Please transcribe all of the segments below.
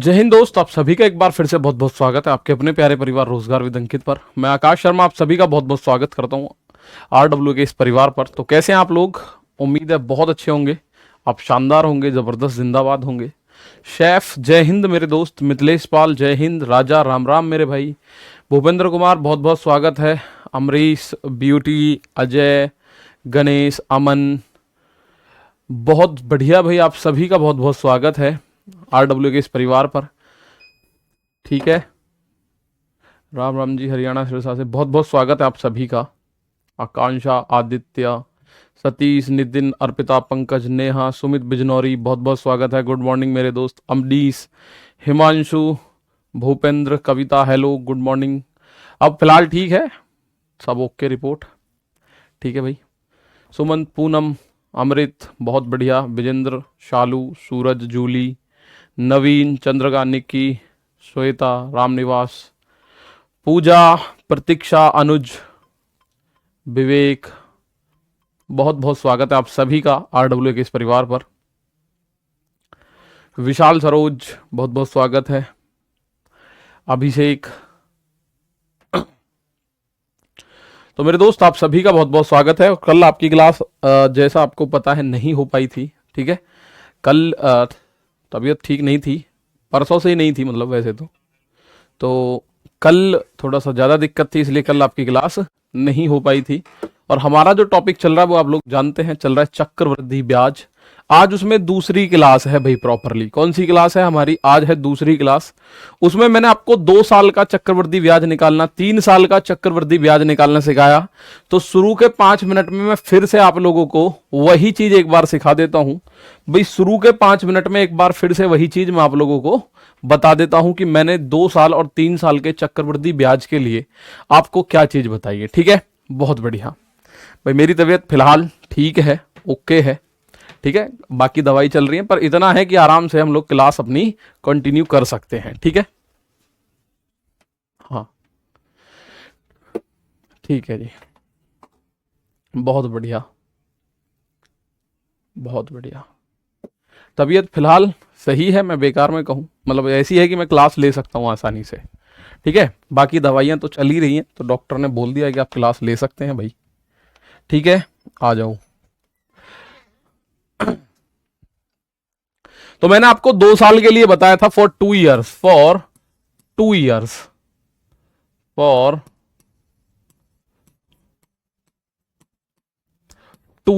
जय हिंद दोस्त, आप सभी का एक बार फिर से बहुत बहुत स्वागत है आपके अपने प्यारे परिवार रोजगार विद अंकित पर। मैं आकाश शर्मा आप सभी का बहुत बहुत स्वागत करता हूँ RW के इस परिवार पर। तो कैसे हैं आप लोग? उम्मीद है बहुत अच्छे होंगे, आप शानदार होंगे, जबरदस्त जिंदाबाद होंगे। शेफ जय हिंद मेरे दोस्त, मिथिलेश पाल जय हिंद, राजा राम राम मेरे भाई, भूपेंद्र कुमार बहुत बहुत स्वागत है, अमरीश, ब्यूटी, अजय, गणेश, अमन, बहुत बढ़िया भाई, आप सभी का बहुत बहुत स्वागत है RW के इस परिवार पर। ठीक है, राम राम जी, हरियाणा सिरसा से बहुत बहुत स्वागत है आप सभी का। आकांक्षा, आदित्य, सतीश, नितिन, अर्पिता, पंकज, नेहा, सुमित बिजनौरी बहुत बहुत स्वागत है। गुड मॉर्निंग मेरे दोस्त। अमरीश, हिमांशु, भूपेंद्र, कविता, हेलो गुड मॉर्निंग। अब फिलहाल ठीक है, सब ओके रिपोर्ट? ठीक है भाई। सुमन, पूनम, अमृत बहुत बढ़िया, विजेंद्र, शालू, सूरज, जूली, नवीन, चंद्रका, निक्की, श्वेता, रामनिवास, पूजा, प्रतीक्षा, अनुज, विवेक, बहुत बहुत स्वागत है आप सभी का RW के इस परिवार पर। विशाल, सरोज बहुत बहुत स्वागत है। अभिषेक, तो मेरे दोस्त आप सभी का बहुत बहुत स्वागत है। कल आपकी क्लास जैसा आपको पता है नहीं हो पाई थी। ठीक है, कल तबीयत ठीक नहीं थी, परसों से ही नहीं थी मतलब वैसे तो कल थोड़ा सा ज़्यादा दिक्कत थी, इसलिए कल आपकी क्लास नहीं हो पाई थी। और हमारा जो टॉपिक चल रहा है वो आप लोग जानते हैं, चल रहा है चक्रवृद्धि ब्याज। आज उसमें दूसरी क्लास है भाई प्रॉपरली। कौन सी क्लास है हमारी? आज है दूसरी क्लास। उसमें मैंने आपको 2 साल का चक्रवृद्धि ब्याज निकालना, 3 साल का चक्रवृद्धि ब्याज निकालना सिखाया। तो शुरू के 5 मिनट में मैं फिर से आप लोगों को वही चीज एक बार सिखा देता हूं भाई। शुरू के 5 मिनट में एक बार फिर से वही चीज मैं आप लोगों को बता देता हूं कि मैंने 2 साल और 3 साल के चक्रवृद्धि ब्याज के लिए आपको क्या चीज बताई है। ठीक है, बहुत बढ़िया भाई। मेरी तबीयत फिलहाल ठीक है, ओके है। ठीक है, बाकी दवाई चल रही है, पर इतना है कि आराम से हम लोग क्लास अपनी कंटिन्यू कर सकते हैं। ठीक है, हाँ ठीक है जी, बहुत बढ़िया बहुत बढ़िया। तबीयत फिलहाल सही है, मैं बेकार में कहूँ मतलब ऐसी है कि मैं क्लास ले सकता हूँ आसानी से। ठीक है, बाकी दवाइयाँ तो चल ही रही हैं, तो डॉक्टर ने बोल दिया कि आप क्लास ले सकते हैं भाई। ठीक है, आ जाओ। तो मैंने आपको 2 साल के लिए बताया था, फॉर 2 इयर्स, फॉर 2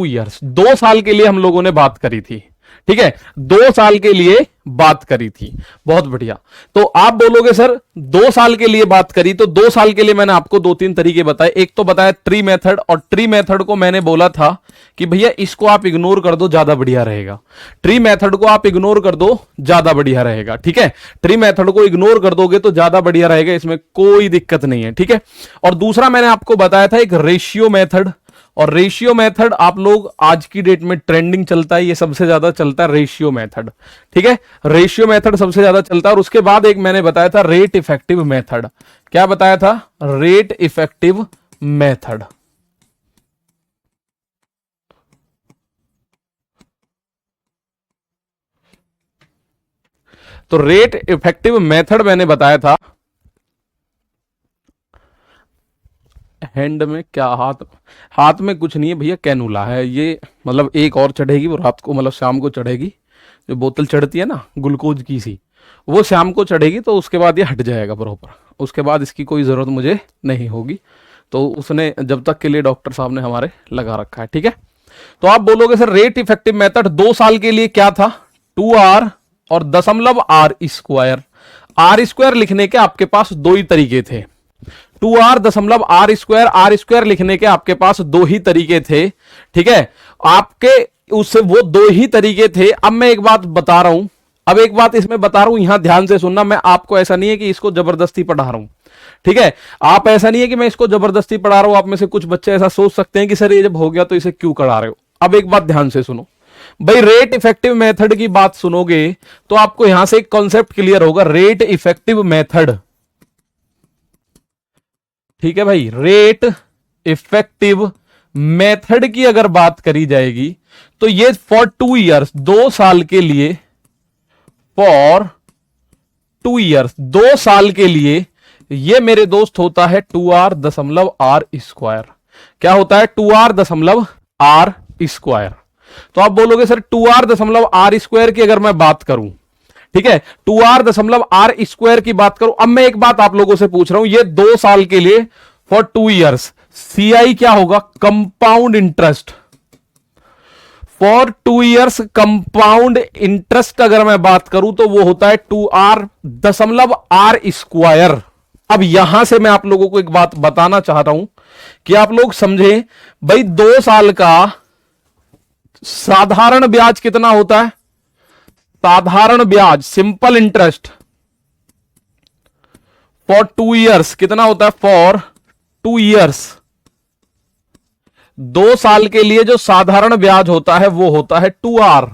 इयर्स, 2 साल के लिए हम लोगों ने बात करी थी। ठीक है, 2 साल के लिए बात करी थी, बहुत बढ़िया। तो आप बोलोगे सर 2 साल के लिए बात करी, तो 2 साल के लिए मैंने आपको 2-3 तरीके बताए। एक तो बताया ट्री मेथड, और ट्री मेथड को मैंने बोला था कि भैया इसको आप इग्नोर कर दो, ज्यादा बढ़िया रहेगा। ट्री मेथड को आप इग्नोर कर दो, ज्यादा बढ़िया रहेगा। ठीक है, ट्री मेथड को इग्नोर कर दोगे तो ज्यादा बढ़िया रहेगा, इसमें कोई दिक्कत नहीं है। ठीक है, और दूसरा मैंने आपको बताया था एक रेशियो मेथड, और रेशियो मेथड आप लोग आज की डेट में ट्रेंडिंग चलता है, ये सबसे ज्यादा चलता है रेशियो मेथड। ठीक है, रेशियो मेथड सबसे ज्यादा चलता है। और उसके बाद एक मैंने बताया था रेट इफेक्टिव मेथड। क्या बताया था? Rate effective method. तो रेट इफेक्टिव मेथड मैंने बताया था। हैंड में क्या? हाथ में कुछ नहीं है भैया, कैनुला है ये। मतलब एक और चढ़ेगी, वो रात को मतलब शाम को चढ़ेगी। जो बोतल चढ़ती है ना ग्लूकोज की सी, वो शाम को चढ़ेगी, तो उसके बाद ये हट जाएगा प्रॉपर। उसके बाद इसकी कोई ज़रूरत मुझे नहीं होगी। तो उसने जब तक के लिए डॉक्टर साहब ने हमारे लगा रखा है। ठीक है, तो आप बोलोगे सर रेट इफेक्टिव मेथड 2 साल के लिए क्या था? 2R और .R²। R² लिखने के आपके पास दो ही तरीके थे। 2R.R², लिखने के आपके पास दो ही तरीके थे। ठीक है, आपके उससे वो दो ही तरीके थे। अब मैं एक बात बता रहा हूं, अब एक बात इसमें बता रहा हूं, यहां ध्यान से सुनना। मैं आपको ऐसा नहीं है कि इसको जबरदस्ती पढ़ा रहा हूं। ठीक है, आप ऐसा नहीं है कि मैं इसको जबरदस्ती पढ़ा रहा हूं। आप में से कुछ बच्चे ऐसा सोच सकते हैं कि सर ये जब हो गया तो इसे क्यों करा रहे हो। अब एक बात ध्यान से सुनो भाई, रेट इफेक्टिव मेथड की बात सुनोगे तो आपको यहां से एक कॉन्सेप्ट क्लियर होगा, रेट इफेक्टिव मेथड। ठीक है भाई, रेट इफेक्टिव मेथड की अगर बात करी जाएगी तो ये फॉर 2 इयर्स, 2 साल के लिए, फॉर 2 ईयर्स, 2 साल के लिए ये मेरे दोस्त होता है 2r.r²। क्या होता है? 2r.r²। तो आप बोलोगे सर 2r.r² की अगर मैं बात करूं, ठीक है, 2r.r² की बात करूं। अब मैं एक बात आप लोगों से पूछ रहा हूं, ये 2 साल के लिए फॉर 2 ईयर्स, CI क्या होगा? Compound interest. For 2 years compound interest अगर मैं बात करूं तो वो होता है 2r.r²। अब यहां से मैं आप लोगों को एक बात बताना चाह रहा हूं कि आप लोग समझें, भाई 2 साल का साधारण ब्याज कितना होता है? साधारण ब्याज, सिंपल इंटरेस्ट फॉर 2 ईयर्स कितना होता है? फॉर 2 ईयर्स, 2 साल के लिए जो साधारण ब्याज होता है वो होता है 2r।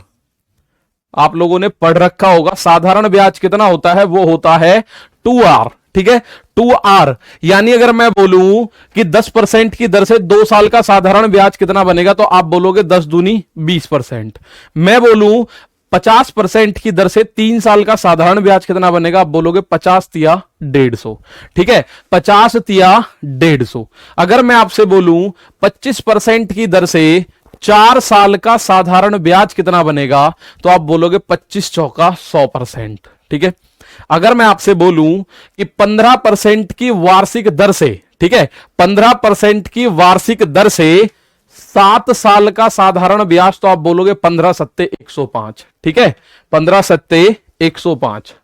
आप लोगों ने पढ़ रखा होगा, साधारण ब्याज कितना होता है? वो होता है 2r। ठीक है, 2r। यानी अगर मैं बोलूं कि 10% की दर से 2 साल का साधारण ब्याज कितना बनेगा, तो आप बोलोगे 10 दूनी 20%। मैं बोलूं 50% की दर से 3 साल का साधारण ब्याज कितना बनेगा, आप बोलोगे 50 तिया 150। ठीक है, 50 तिया 150। अगर मैं आपसे बोलूं 25% की दर से 4 साल का साधारण ब्याज कितना बनेगा, तो आप बोलोगे 25 चौका 100%। ठीक है, अगर मैं आपसे बोलूं कि 15% की वार्षिक दर से, ठीक है, 15% की वार्षिक दर से 7 साल का साधारण ब्याज, तो आप बोलोगे 15 सत्ते 105। ठीक है, 15 सत्ते 105।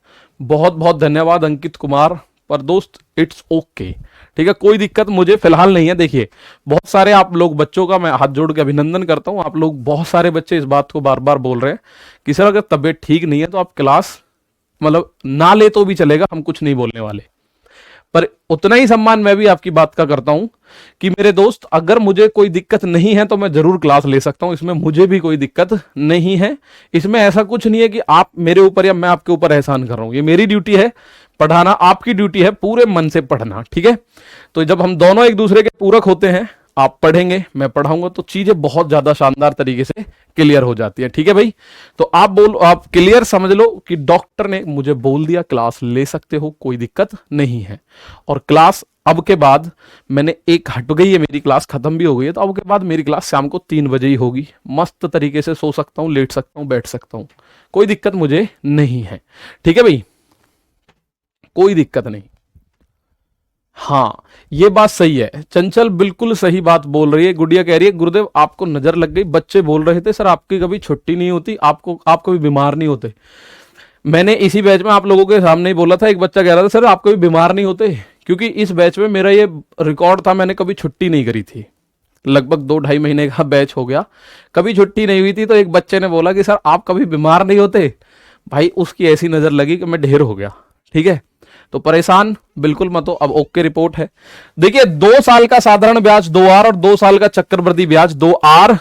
बहुत बहुत धन्यवाद अंकित कुमार। पर दोस्त इट्स ओके, ठीक है, कोई दिक्कत मुझे फिलहाल नहीं है। देखिए, बहुत सारे आप लोग बच्चों का मैं हाथ जोड़ के अभिनंदन करता हूं। आप लोग बहुत सारे बच्चे इस बात को बार बार बोल रहे हैं कि सर अगर तबीयत ठीक नहीं है तो आप क्लास मतलब ना ले तो भी चलेगा, हम कुछ नहीं बोलने वाले। पर उतना ही सम्मान मैं भी आपकी बात का करता हूं कि मेरे दोस्त, अगर मुझे कोई दिक्कत नहीं है तो मैं जरूर क्लास ले सकता हूं, इसमें मुझे भी कोई दिक्कत नहीं है। इसमें ऐसा कुछ नहीं है कि आप मेरे ऊपर या मैं आपके ऊपर एहसान कर रहा हूं। ये मेरी ड्यूटी है पढ़ाना, आपकी ड्यूटी है पूरे मन से पढ़ना। ठीक है, तो जब हम दोनों एक दूसरे के पूरक होते हैं, आप पढ़ेंगे मैं पढ़ाऊंगा, तो चीजें बहुत ज्यादा शानदार तरीके से क्लियर हो जाती है। ठीक है भाई, तो आप क्लियर समझ लो कि डॉक्टर ने मुझे बोल दिया क्लास ले सकते हो, कोई दिक्कत नहीं है। और क्लास अब के बाद मैंने एक हट गई है, मेरी क्लास खत्म भी हो गई है, तो अब के बाद मेरी क्लास शाम को 3 बजे ही होगी। मस्त तरीके से सो सकता हूं, लेट सकता हूं, बैठ सकता हूं, कोई दिक्कत मुझे नहीं है। ठीक है भाई, कोई दिक्कत नहीं। हाँ, ये बात सही है, चंचल बिल्कुल सही बात बोल रही है। गुड़िया कह रही है गुरुदेव आपको नजर लग गई, बच्चे बोल रहे थे सर आपकी कभी छुट्टी नहीं होती, आप कभी बीमार नहीं होते। मैंने इसी बैच में आप लोगों के सामने ही बोला था, एक बच्चा कह रहा था सर आप कभी बीमार नहीं होते, क्योंकि इस बैच में मेरा ये रिकॉर्ड था, मैंने कभी छुट्टी नहीं करी थी। लगभग 2-2.5 महीने का बैच हो गया, कभी छुट्टी नहीं हुई थी। तो एक बच्चे ने बोला कि सर आप कभी बीमार नहीं होते। भाई उसकी ऐसी नजर लगी कि मैं ढेर हो गया। ठीक है, तो परेशान बिल्कुल मत हो। अब ओके रिपोर्ट है। देखिए, 2 साल का साधारण ब्याज 2r और 2 साल का चक्रवृद्धि ब्याज 2r.r²।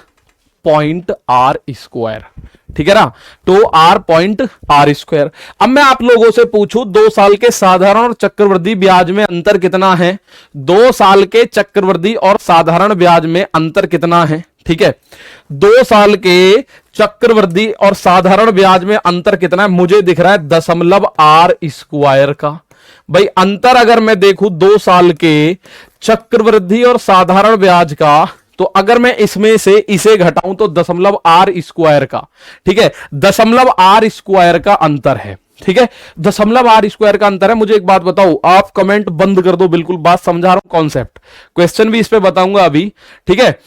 ठीक है ना, तो r.r²। अब मैं आप लोगों से पूछूं 2 साल के साधारण और चक्रवृद्धि ब्याज में अंतर कितना है? 2 साल के चक्रवृद्धि और साधारण ब्याज में अंतर कितना है? ठीक है, 2 साल के चक्रवृद्धि और साधारण ब्याज में अंतर कितना है? मुझे दिख रहा है .r² का। भाई अंतर अगर मैं देखूं 2 साल के चक्रवृद्धि और साधारण ब्याज का, तो अगर मैं इसमें से इसे घटाऊं तो .r² का। ठीक है, .r² का अंतर है। ठीक है, .r² का अंतर है। मुझे एक बात बताओ, आप कमेंट बंद कर दो, बिल्कुल बात समझा रहा हूं, कॉन्सेप्ट। क्वेश्चन भी इस पे बताऊंगा अभी। ठीक है,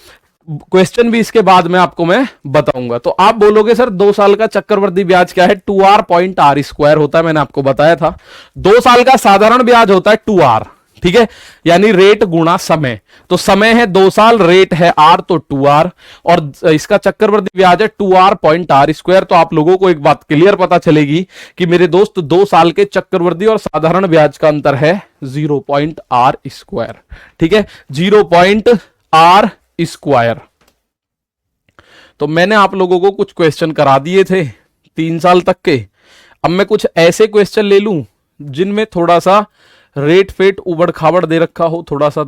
क्वेश्चन भी इसके बाद में आपको मैं बताऊंगा। तो आप बोलोगे सर 2 साल का चक्रवृद्धि ब्याज क्या है? 2r.r² होता है, मैंने आपको बताया था। 2 साल का साधारण ब्याज होता है 2r। ठीक है, यानी रेट गुणा समय। तो समय है 2 साल, रेट है r, तो 2r, और इसका चक्रवृद्धि ब्याज है 2r.r²। तो आप लोगों को एक बात क्लियर पता चलेगी कि मेरे दोस्त 2 साल के चक्रवृद्धि और साधारण ब्याज का अंतर है 0.r²। ठीक है, 0.r²। तो मैंने आप लोगों को कुछ क्वेश्चन करा दिए थे 3 साल तक के। अब मैं कुछ ऐसे क्वेश्चन ले लूं जिनमें थोड़ा सा रेट फेट उबड़ खाबड़ दे रखा हो, थोड़ा सा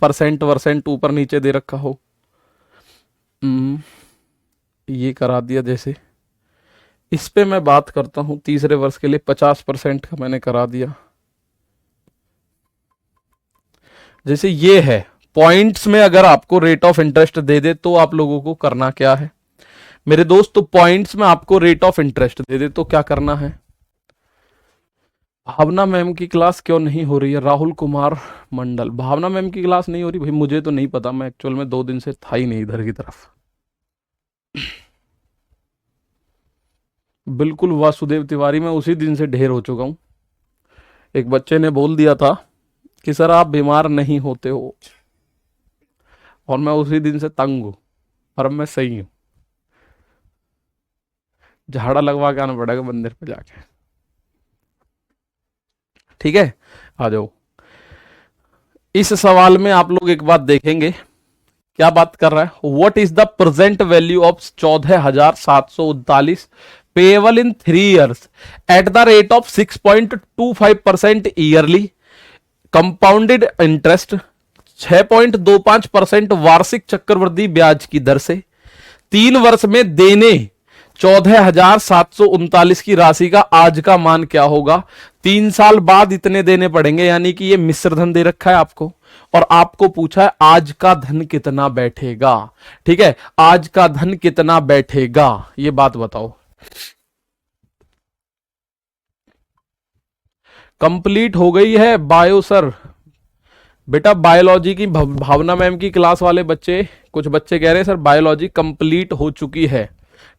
परसेंट ऊपर नीचे दे रखा हो। ये करा दिया जैसे, इस पे मैं बात करता हूं तीसरे वर्ष के लिए 50% का मैंने करा दिया। जैसे ये है पॉइंट्स में, अगर आपको रेट ऑफ इंटरेस्ट दे दे तो आप लोगों को करना क्या है मेरे दोस्त, तो पॉइंट्स में आपको रेट ऑफ इंटरेस्ट दे दे तो क्या करना है। भावना मैम की क्लास क्यों नहीं हो रही है, राहुल कुमार मंडल। भावना मैम की क्लास नहीं हो रही भाई, मुझे तो नहीं पता, मैं एक्चुअल में 2 दिन से था ही नहीं इधर की तरफ। बिल्कुल वासुदेव तिवारी, मैं उसी दिन से ढेर हो चुका हूं। एक बच्चे ने बोल दिया था कि सर आप बीमार नहीं होते हो, और मैं उसी दिन से तंग हूं, और अब मैं सही हूं। झाड़ा लगवा के आना पड़ेगा मंदिर पे जाके। ठीक है, आ जाओ। इस सवाल में आप लोग एक बात देखेंगे, क्या बात कर रहा है, what is the present value of 14,739 payable in 3 years at the rate of 6.25% yearly, compounded interest 6.25% वार्षिक चक्रवृद्धि ब्याज की दर से 3 वर्ष में देने 14,739 की राशि का आज का मान क्या होगा। 3 साल बाद इतने देने पड़ेंगे, यानी कि ये मिश्र धन दे रखा है आपको, और आपको पूछा है आज का धन कितना बैठेगा। ठीक है, आज का धन कितना बैठेगा, ये बात बताओ। कंप्लीट हो गई है बायो सर। बेटा बायोलॉजी की भावना मैम की क्लास वाले बच्चे, कुछ बच्चे कह रहे हैं सर बायोलॉजी कंप्लीट हो चुकी है।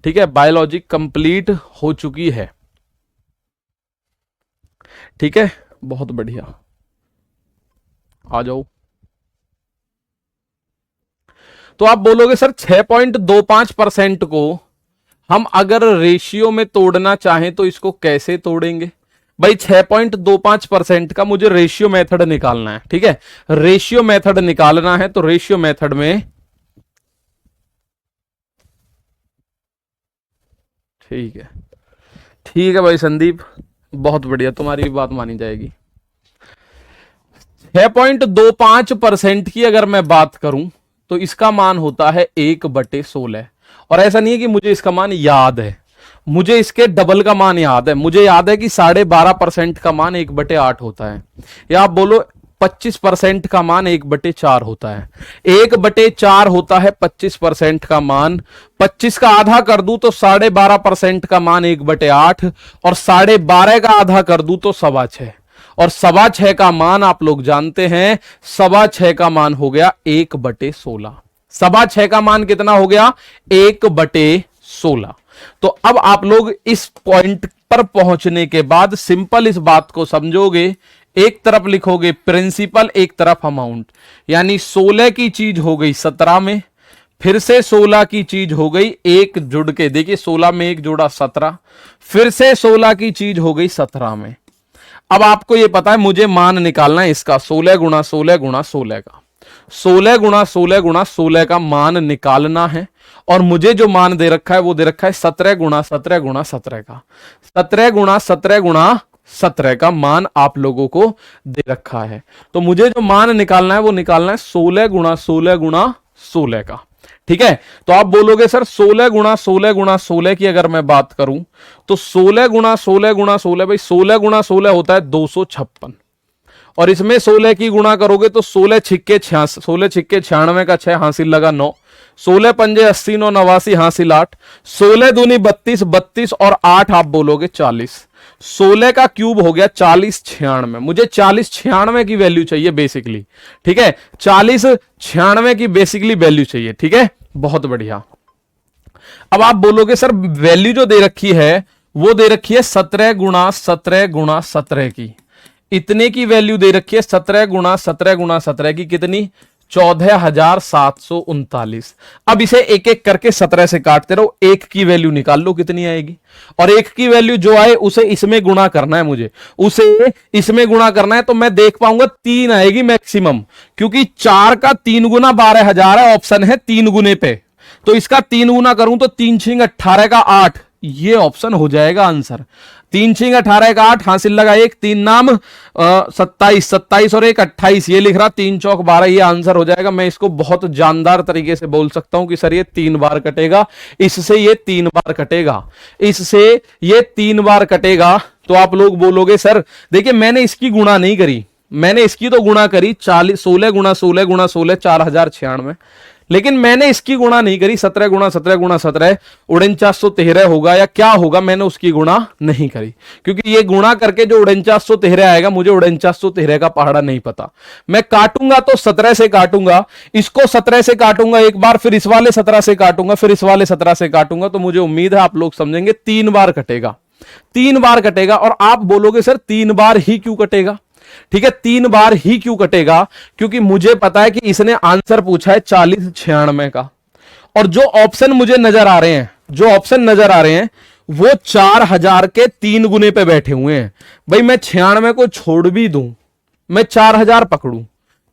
ठीक है, बायोलॉजी कंप्लीट हो चुकी है। ठीक है, बहुत बढ़िया, आ जाओ। तो आप बोलोगे सर 6.25% को हम अगर रेशियो में तोड़ना चाहें तो इसको कैसे तोड़ेंगे। भाई 6.25% का मुझे रेशियो मेथड निकालना है। ठीक है, रेशियो मेथड निकालना है, तो रेशियो मेथड में ठीक है, ठीक है भाई संदीप, बहुत बढ़िया, तुम्हारी भी बात मानी जाएगी। 6.25% की अगर मैं बात करूं तो इसका मान होता है 1/16, और ऐसा नहीं है कि मुझे इसका मान याद है, मुझे इसके डबल का मान याद है। मुझे याद है कि 12.5% का मान 1/8 होता है, या आप बोलो 25% का मान 1/4 होता है। 1/4 होता है 25% का मान, 25 का आधा कर दूं तो 12.5% का मान 1/8, और 12.5 का आधा कर दूं तो 6.25, और 6.25 का मान आप लोग जानते हैं, 6.25 का मान हो गया 1/16। 6.25 का मान कितना हो गया, 1/16। तो अब आप लोग इस पॉइंट पर पहुंचने के बाद सिंपल इस बात को समझोगे, एक तरफ लिखोगे प्रिंसिपल, एक तरफ अमाउंट, यानी 16 की चीज हो गई 17 में, फिर से 16 की चीज हो गई, एक जुड़ के देखिए 16 में एक जोड़ा 17, फिर से 16 की चीज हो गई 17 में। अब आपको यह पता है मुझे मान निकालना है इसका, 16 गुणा 16 गुणा 16 का, 16 गुणा 16 गुणा 16 का मान निकालना है, और मुझे जो मान दे रखा है वो दे रखा है 17 गुणा 17 गुणा 17 का, 17 गुणा 17 गुणा 17 का मान आप लोगों को दे रखा है। तो मुझे जो मान निकालना है वो निकालना है 16 गुणा 16 गुणा 16 का। ठीक है, तो आप बोलोगे सर 16 गुणा 16 गुणा 16 की अगर मैं बात करूं तो 16 गुणा 16 गुणा 16, भाई 16 गुणा 16 होता है 256, और इसमें 16 की गुणा करोगे तो 16 छिक्के 96, 16 छिक्के 96 का 6 हासिल लगा 9, 16 पंजे 80 9 89 हासिल 8, 16 दूनी 32 32 और 8 आप बोलोगे 40, 16 का क्यूब हो गया 40 96। मुझे 40 96 की वैल्यू चाहिए बेसिकली। ठीक है, 40 96 की बेसिकली वैल्यू चाहिए। ठीक है, बहुत बढ़िया। अब आप बोलोगे सर वैल्यू जो दे रखी है वो दे रखी है 17 गुणा 17 गुणा 17 की, इतने की वैल्यू दे रखी है 17 गुणा 17 गुणा 17 की, कितनी, 14,739। अब इसे एक एक करके 17 से काटते रहो, एक की वैल्यू निकाल लो कितनी आएगी, और एक की वैल्यू जो आए उसे इसमें गुणा करना है, मुझे उसे इसमें गुणा करना है, तो मैं देख पाऊंगा 3 आएगी मैक्सिमम, क्योंकि 4 का 3 गुना 12,000 है, ऑप्शन है 3 गुने पे, तो इसका 3 गुना करूं तो 3 6 18 का 8, ये ऑप्शन हो जाएगा आंसर। तीन छिंग 18 का 8, हासिल लगा एक, तीन नाम 27, 27 और एक 28, ये लिख रहा, तीन चौक 12, ये आंसर हो जाएगा। मैं इसको बहुत जानदार तरीके से बोल सकता हूं कि सर ये 3 बार कटेगा, इससे ये 3 बार कटेगा, इससे ये 3 बार कटेगा। तो आप लोग बोलोगे सर देखिए मैंने इसकी गुणा नहीं करी, मैंने इसकी तो गुणा करी 40, 16 गुणा 16 गुणा 16 4096, लेकिन मैंने इसकी गुणा नहीं करी 17 गुणा 17 गुणा 17 4913 होगा या क्या होगा, मैंने उसकी गुणा नहीं करी, क्योंकि ये गुणा करके जो 4913 आएगा, मुझे 4913 का पहाड़ा नहीं पता। मैं काटूंगा तो 17 से काटूंगा, इसको 17 से काटूंगा एक बार, फिर इस वाले 17 से काटूंगा, फिर इस वाले 17 से काटूंगा, तो मुझे उम्मीद है आप लोग समझेंगे 3 बार कटेगा, 3 बार कटेगा। और आप बोलोगे सर 3 बार ही क्यों कटेगा? ठीक है, 3 बार ही क्यों कटेगा? क्योंकि मुझे पता है कि इसने आंसर पूछा है 4096 का, और जो ऑप्शन मुझे नजर आ रहे हैं, जो ऑप्शन नजर आ रहे हैं वो 4000 के 3 गुने पे बैठे हुए हैं। भाई मैं 96 को छोड़ भी दूं, मैं 4000 पकड़ूं,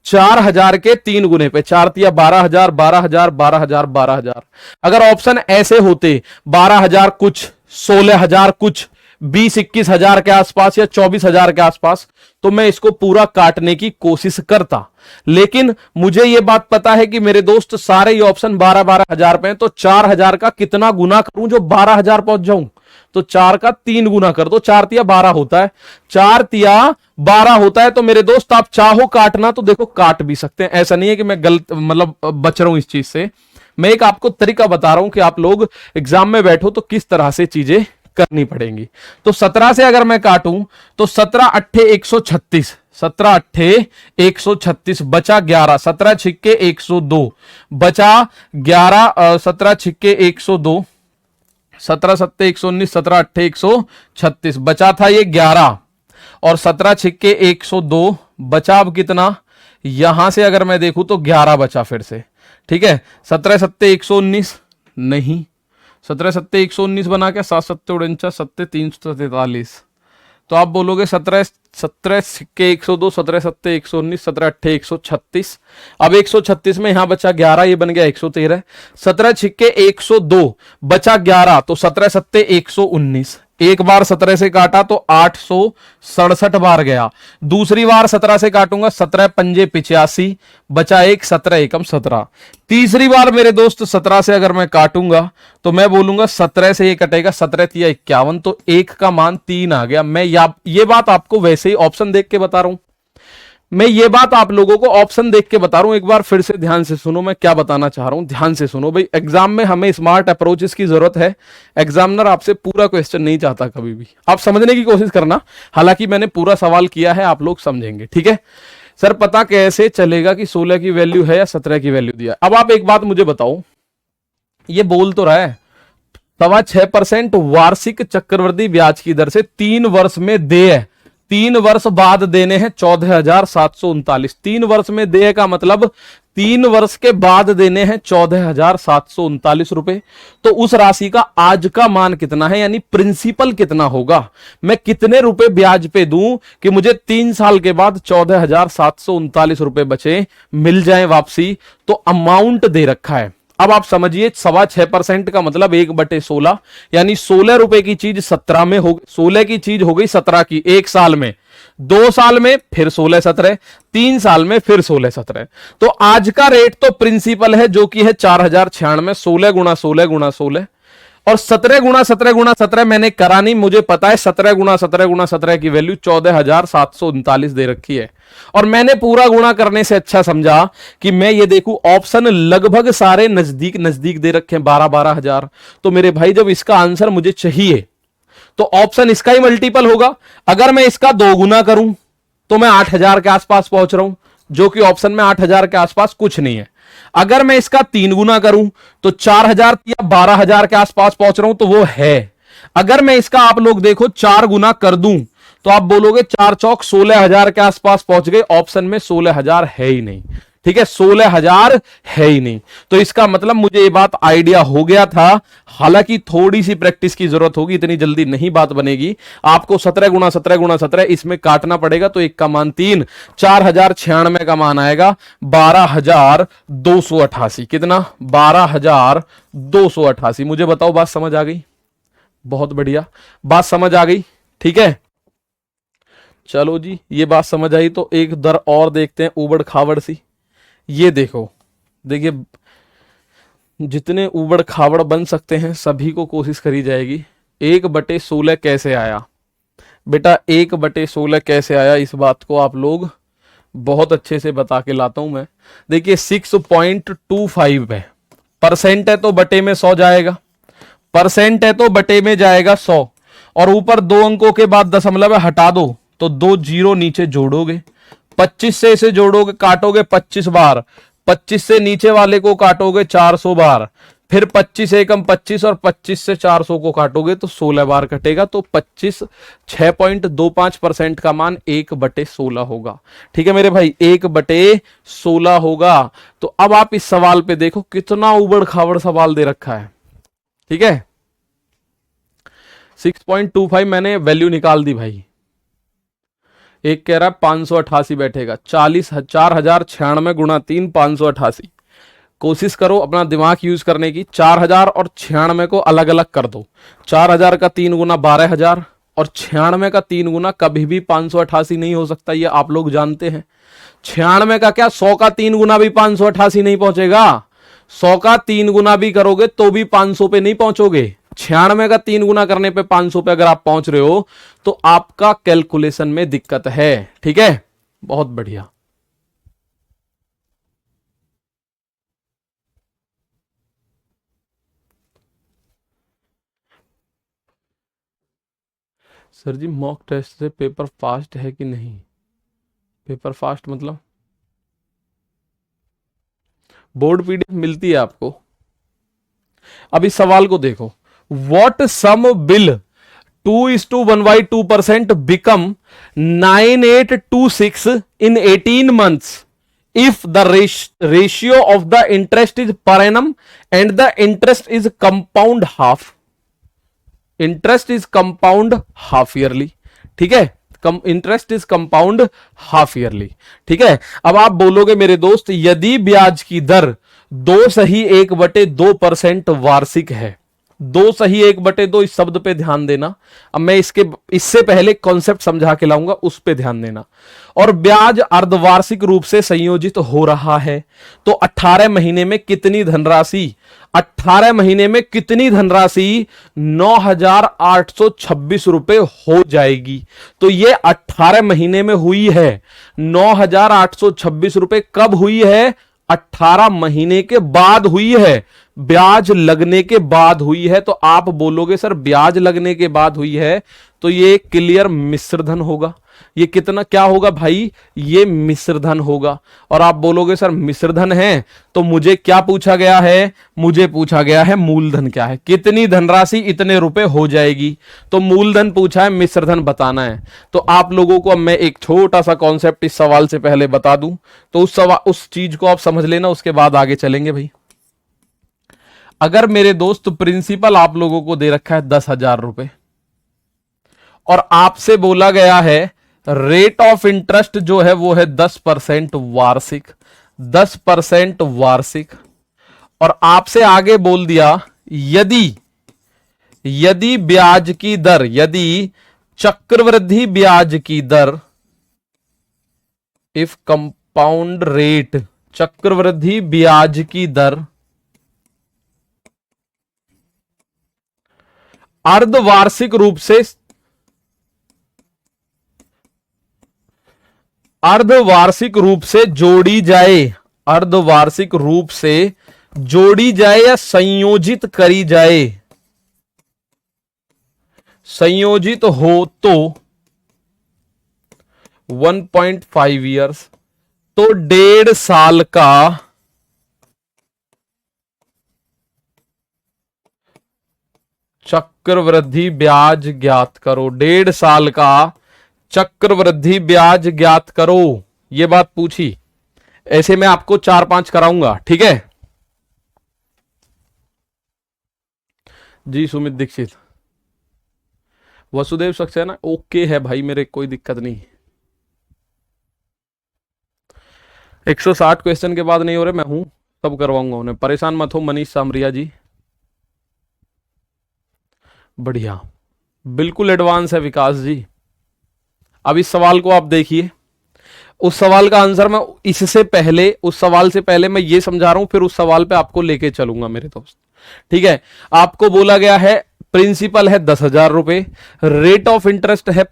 4000 के 3 गुने पे, 4 तिया 12000, 12000, 12000, 12000। अगर ऑप्शन ऐसे होते 12000 कुछ, 16000 कुछ, 20-21 हजार के आसपास या 24,000 के आसपास, तो मैं इसको पूरा काटने की कोशिश करता। लेकिन मुझे यह बात पता है कि मेरे दोस्त सारे ये ऑप्शन 12-12 हजार पे हैं, तो 4000 का कितना गुना करूं जो 12,000 पहुंच जाऊं? तो 4 का 3 गुना कर दो, 4 तिया 12 होता है, 4 तिया 12 होता है। तो मेरे दोस्त आप चाहो काटना तो देखो काट भी सकते हैं, ऐसा नहीं है कि मैं गलत मतलब बच रहा हूं इस चीज से। मैं एक आपको तरीका बता रहा हूं कि आप लोग एग्जाम में बैठो तो किस तरह से चीजें करनी पड़ेंगी। तो 17 से अगर मैं काटूं तो 17 अट्ठे 136, 17 अट्ठे 136, बचा 11, 17 छिक्के 102, बचा 11, 17 छिक्के 102, 17 सत्ते 119, 17 अट्ठे 136, बचा था ये 11, और 17 छिक्के 102, बचा अब कितना, यहां से अगर मैं देखूं तो 11 बचा फिर से। ठीक है, 17 सत्ते 119 नहीं, 17 सत्ते 119 बना के 7 सत्ते 49, सत्ते 343, तो आप बोलोगे 17 के 102, 17 सत्ते 119, 17 अट्ठे 136। अब 136 में यहां बचा 11, ये बन गया 113, 17 छिक्के 102, बचा 11, तो 17 सत्ते 119, एक बार 17 से काटा तो 867 बार गया, दूसरी बार 17 से काटूंगा 17 पंजे 85, बचा एक, 17 एकम 17, तीसरी बार मेरे दोस्त 17 से अगर मैं काटूंगा तो मैं बोलूंगा 17 से ये कटेगा, 17 तिया 51, तो एक का मान 3 आ गया। मैं ये बात आपको वैसे ही ऑप्शन देख के बता रहा हूं, मैं ये बात आप लोगों को ऑप्शन देख के बता रहा हूं। एक बार फिर से ध्यान से सुनो, मैं क्या बताना चाह रहा हूं, ध्यान से सुनो भाई। एग्जाम में हमें स्मार्ट अप्रोचेस की जरूरत है, एग्जामिनर आपसे पूरा क्वेश्चन नहीं चाहता कभी भी, आप समझने की कोशिश करना, हालांकि मैंने पूरा सवाल किया है, आप लोग समझेंगे। ठीक है सर, पता कैसे चलेगा कि 16 की वैल्यू है या 17 की वैल्यू दिया? अब आप एक बात मुझे बताओ, ये बोल तो रहा है 6.25% वार्षिक चक्रवृद्धि ब्याज की दर से 3 वर्ष में देय, 3 वर्ष बाद देने हैं 14,739, 3 वर्ष में देय का मतलब 3 वर्ष के बाद देने हैं 14,739 रुपए। तो उस राशि का आज का मान कितना है, यानी प्रिंसिपल कितना होगा, मैं कितने रुपए ब्याज पे दूं कि मुझे 3 साल के बाद 14,739 रुपए बचे, मिल जाए वापसी। तो अमाउंट दे रखा है। अब आप समझिए 6.25% का मतलब 1/16, यानी 16 रुपए की चीज 17 में हो गई, 16 की चीज हो गई 17 की, 1 साल में, 2 साल में फिर 16-17, 3 साल में फिर 16-17। तो आज का रेट तो प्रिंसिपल है जो कि है 4096, 16 गुणा 16 गुणा 16, और 17 गुणा 17 गुणा 17 मैंने करा नहीं, मुझे पता है 17 गुणा 17 गुणा 17 की वैल्यू 14,739 दे रखी है। और मैंने पूरा गुणा करने से अच्छा समझा कि मैं ये देखूं ऑप्शन लगभग सारे नजदीक नजदीक दे रखे हैं, 12-12 हजार। तो मेरे भाई जब इसका आंसर मुझे चाहिए तो ऑप्शन इसका ही मल्टीपल होगा। अगर मैं इसका 2 गुना करूं तो मैं 8,000 के आसपास पहुंच रहा हूं, जो कि ऑप्शन में 8,000 के आसपास कुछ नहीं है। अगर मैं इसका 3 गुना करूं तो 4,000 या 12,000 के आसपास पहुंच रहा हूं, तो वो है। अगर मैं इसका आप लोग देखो 4 गुना कर दूं तो आप बोलोगे 4 चौक 16,000 के आसपास पहुंच गए, ऑप्शन में 16,000 है ही नहीं। ठीक है, 16,000 है ही नहीं। तो इसका मतलब मुझे ये बात आइडिया हो गया था, हालांकि थोड़ी सी प्रैक्टिस की जरूरत होगी, इतनी जल्दी नहीं बात बनेगी। आपको 17 गुणा 17 गुणा 17 इसमें काटना पड़ेगा, तो एक का मान 3, 4,096 का मान आएगा 12,288। कितना? 12,288। मुझे बताओ बात समझ आ गई? बहुत बढ़िया, बात समझ आ गई। ठीक है, चलो जी ये बात समझ आई। तो एक दर और देखते हैं ऊबड़ खाबड़ सी। ये देखो, देखिए जितने ऊबड़ खाबड़ बन सकते हैं सभी को कोशिश करी जाएगी। 1/16 कैसे आया बेटा, 1/16 कैसे आया, इस बात को आप लोग बहुत अच्छे से बता के लाता हूं मैं। देखिए 6.25 है, परसेंट है तो बटे में 100 जाएगा, परसेंट है तो बटे में जाएगा 100, और ऊपर 2 अंकों के बाद दशमलव हटा दो तो 2 जीरो नीचे जोड़ोगे, 25 से इसे जोड़ोगे, काटोगे 25 बार, 25 से नीचे वाले को काटोगे 400 बार, फिर 25 एकम 25 और 25 से 400 को काटोगे तो 16 बार कटेगा। तो 6.25% का मान 1/16 होगा। ठीक है मेरे भाई, 1/16 होगा। तो अब आप इस सवाल पे देखो कितना उबड़ खाबड़ सवाल दे रखा है। ठीक है, 6.25 मैंने वैल्यू निकाल दी भाई। एक कह रहा है 588 बैठेगा, 40,096 गुणा 3 588। कोशिश करो अपना दिमाग यूज करने की। 4000 और 96 को अलग अलग कर दो। 4000 का 3 गुना 12,000 और 96 का 3 गुना कभी भी 588 नहीं हो सकता, ये आप लोग जानते हैं। 96 का क्या, 100 का 3 गुना भी 588 नहीं पहुंचेगा। 100 का 3 गुना भी करोगे तो भी 500 पे नहीं पहुंचोगे। 96 का 3 गुना करने पे 500 पे अगर आप पहुंच रहे हो तो आपका कैलकुलेशन में दिक्कत है। ठीक है, बहुत बढ़िया। सर जी मॉक टेस्ट से पेपर फास्ट है कि नहीं? पेपर फास्ट मतलब बोर्ड पीडीएफ मिलती है आपको। अब इस सवाल को देखो, what some bill 2:1/2% become 9826 in 18 months if the ratio of the interest is per annum and the interest is compound half. Interest is compound half yearly. ठीक है, interest is compound half yearly. ठीक है, अब आप बोलोगे मेरे दोस्त यदि ब्याज की दर 2/1/2% वार्षिक है, 2/1/2 इस शब्द पे ध्यान देना। अब मैं इससे पहले कॉन्सेप्ट समझा के लाऊंगा, उस पे ध्यान देना। और ब्याज अर्धवार्षिक रूप से संयोजित हो रहा है तो 18 महीने में कितनी धनराशि, 18 महीने में कितनी धनराशि 9,826 रुपए हो जाएगी। तो ये 18 महीने में हुई है। 9,826 रुपए कब हुई है? 18 महीने के बाद हुई है, ब्याज लगने के बाद हुई है। तो आप बोलोगे सर ब्याज लगने के बाद हुई है तो ये क्लियर मिश्रधन होगा। ये कितना क्या होगा भाई? ये मिश्रधन होगा। और आप बोलोगे सर मिश्रधन है तो मुझे क्या पूछा गया है? मुझे पूछा गया है मूलधन क्या है, कितनी धनराशि इतने रुपए हो जाएगी। तो मूलधन पूछा है, मिश्रधन बताना है। तो आप लोगों को अब मैं एक छोटा सा कॉन्सेप्ट इस सवाल से पहले बता दूं तो उस चीज को आप समझ लेना, उसके बाद आगे चलेंगे भाई। अगर मेरे दोस्त प्रिंसिपल आप लोगों को दे रखा है 10,000 रुपए और आपसे बोला गया है रेट ऑफ इंटरेस्ट जो है वो है 10% वार्षिक, 10% वार्षिक, और आपसे आगे बोल दिया यदि ब्याज की दर, यदि चक्रवृद्धि ब्याज की दर, इफ कंपाउंड रेट, चक्रवृद्धि ब्याज की दर अर्धवार्षिक रूप से, अर्धवार्षिक रूप से जोड़ी जाए, अर्धवार्षिक रूप से जोड़ी जाए या संयोजित करी जाए, संयोजित हो तो 1.5 ईयर्स, तो 1.5 साल का चक्रवृद्धि ब्याज ज्ञात करो, 1.5 साल का चक्रवृद्धि ब्याज ज्ञात करो। यह बात पूछी। ऐसे मैं आपको 4-5 कराऊंगा। ठीक है जी। सुमित दीक्षित, वसुदेव सक्सेना ओके है भाई मेरे, कोई दिक्कत नहीं। 160 क्वेश्चन के बाद नहीं हो रहे, मैं हूं, सब करवाऊंगा उन्हें, परेशान मत हो। मनीष सामरिया जी बढ़िया। बिल्कुल एडवांस है विकास जी। अब इस सवाल को आप देखिए, उस सवाल का आंसर मैं इससे पहले, उस सवाल से पहले मैं ये समझा रहा हूं, फिर उस सवाल पे आपको लेके चलूंगा मेरे दोस्त। ठीक है, आपको बोला गया है प्रिंसिपल है 10,000 रुपए, रेट ऑफ इंटरेस्ट है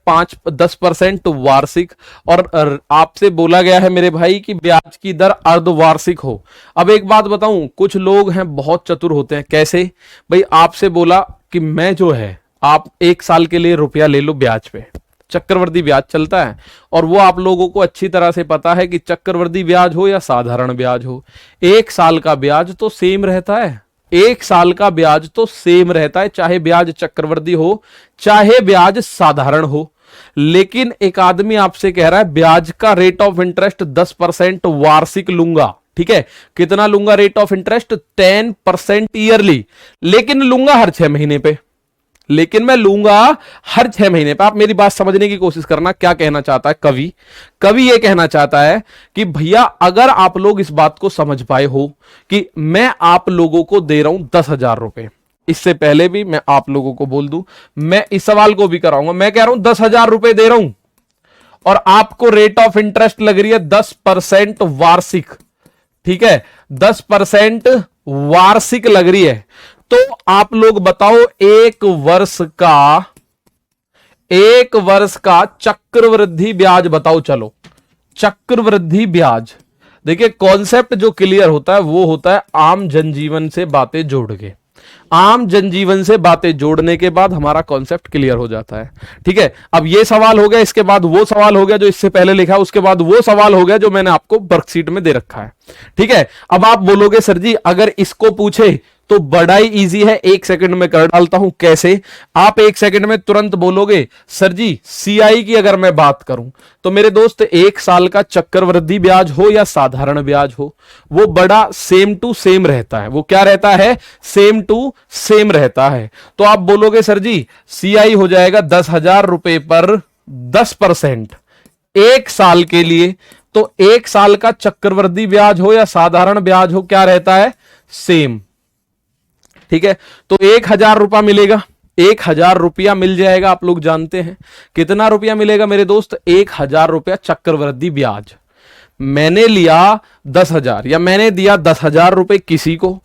10% वार्षिक, और आपसे बोला गया है मेरे भाई कि ब्याज की दर अर्धवार्षिक हो। अब एक बात बताऊं, कुछ लोग हैं बहुत चतुर होते हैं। कैसे भाई, आपसे बोला कि मैं जो है, आप 1 साल के लिए रुपया ले लो ब्याज पे, चक्रवृद्धि ब्याज चलता है, और वो आप लोगों को अच्छी तरह से पता है कि चक्रवृद्धि ब्याज हो या साधारण ब्याज हो, 1 साल का ब्याज तो सेम रहता है। 1 साल का ब्याज तो सेम रहता है, चाहे ब्याज चक्रवृद्धि हो चाहे ब्याज साधारण हो। लेकिन एक आदमी आपसे कह रहा है ब्याज का रेट ऑफ इंटरेस्ट 10% वार्षिक लूंगा। ठीक है, कितना लूंगा रेट ऑफ इंटरेस्ट? 10% ईयरली, लेकिन लूंगा हर 6 महीने पे, लेकिन मैं लूंगा हर 6 महीने पे। आप मेरी बात समझने की कोशिश करना, क्या कहना चाहता है कवि? कवि ये कहना चाहता है कि भैया अगर आप लोग इस बात को समझ पाए हो कि मैं आप लोगों को दे रहा हूं 10,000 रुपए, इससे पहले भी मैं आप लोगों को बोल दूं, मैं इस सवाल को भी कराऊंगा, मैं कह रहा हूं 10,000 रुपए दे रहा हूं और आपको रेट ऑफ इंटरेस्ट लग रही है 10% वार्षिक। ठीक है, 10% वार्षिक लग रही है, तो आप लोग बताओ एक वर्ष का चक्रवृद्धि ब्याज बताओ। चलो, चक्रवृद्धि ब्याज, देखिए कॉन्सेप्ट जो क्लियर होता है वो होता है आम जनजीवन से बातें जोड़ के। आम जनजीवन से बातें जोड़ने के बाद हमारा कॉन्सेप्ट क्लियर हो जाता है। ठीक है, अब ये सवाल हो गया, इसके बाद वो सवाल हो गया जो इससे पहले लिखा, उसके बाद वो सवाल हो गया जो मैंने आपको वर्कशीट में दे रखा है। ठीक है, अब आप बोलोगे सर जी अगर इसको पूछे तो बड़ा ही इजी है, 1 सेकंड में कर डालता हूं। कैसे? आप 1 सेकंड में तुरंत बोलोगे सर जी सीआई की अगर मैं बात करूं तो मेरे दोस्त 1 साल का चक्रवृद्धि ब्याज हो या साधारण ब्याज हो, वो बड़ा सेम टू सेम रहता है। वो क्या रहता है? सेम टू सेम रहता है। तो आप बोलोगे सर जी सीआई हो जाएगा 10,000 रुपए पर 10% 1 साल के लिए। तो 1 साल का चक्रवृद्धि ब्याज हो या साधारण ब्याज हो, क्या रहता है? सेम। ठीक है, तो 1,000 रुपया मिलेगा, 1,000 रुपया मिल जाएगा। आप लोग जानते हैं कितना रुपया मिलेगा मेरे दोस्त? 1,000 रुपया चक्रवृद्धि ब्याज। मैंने लिया 10,000 या मैंने दिया 10,000 रुपए किसी को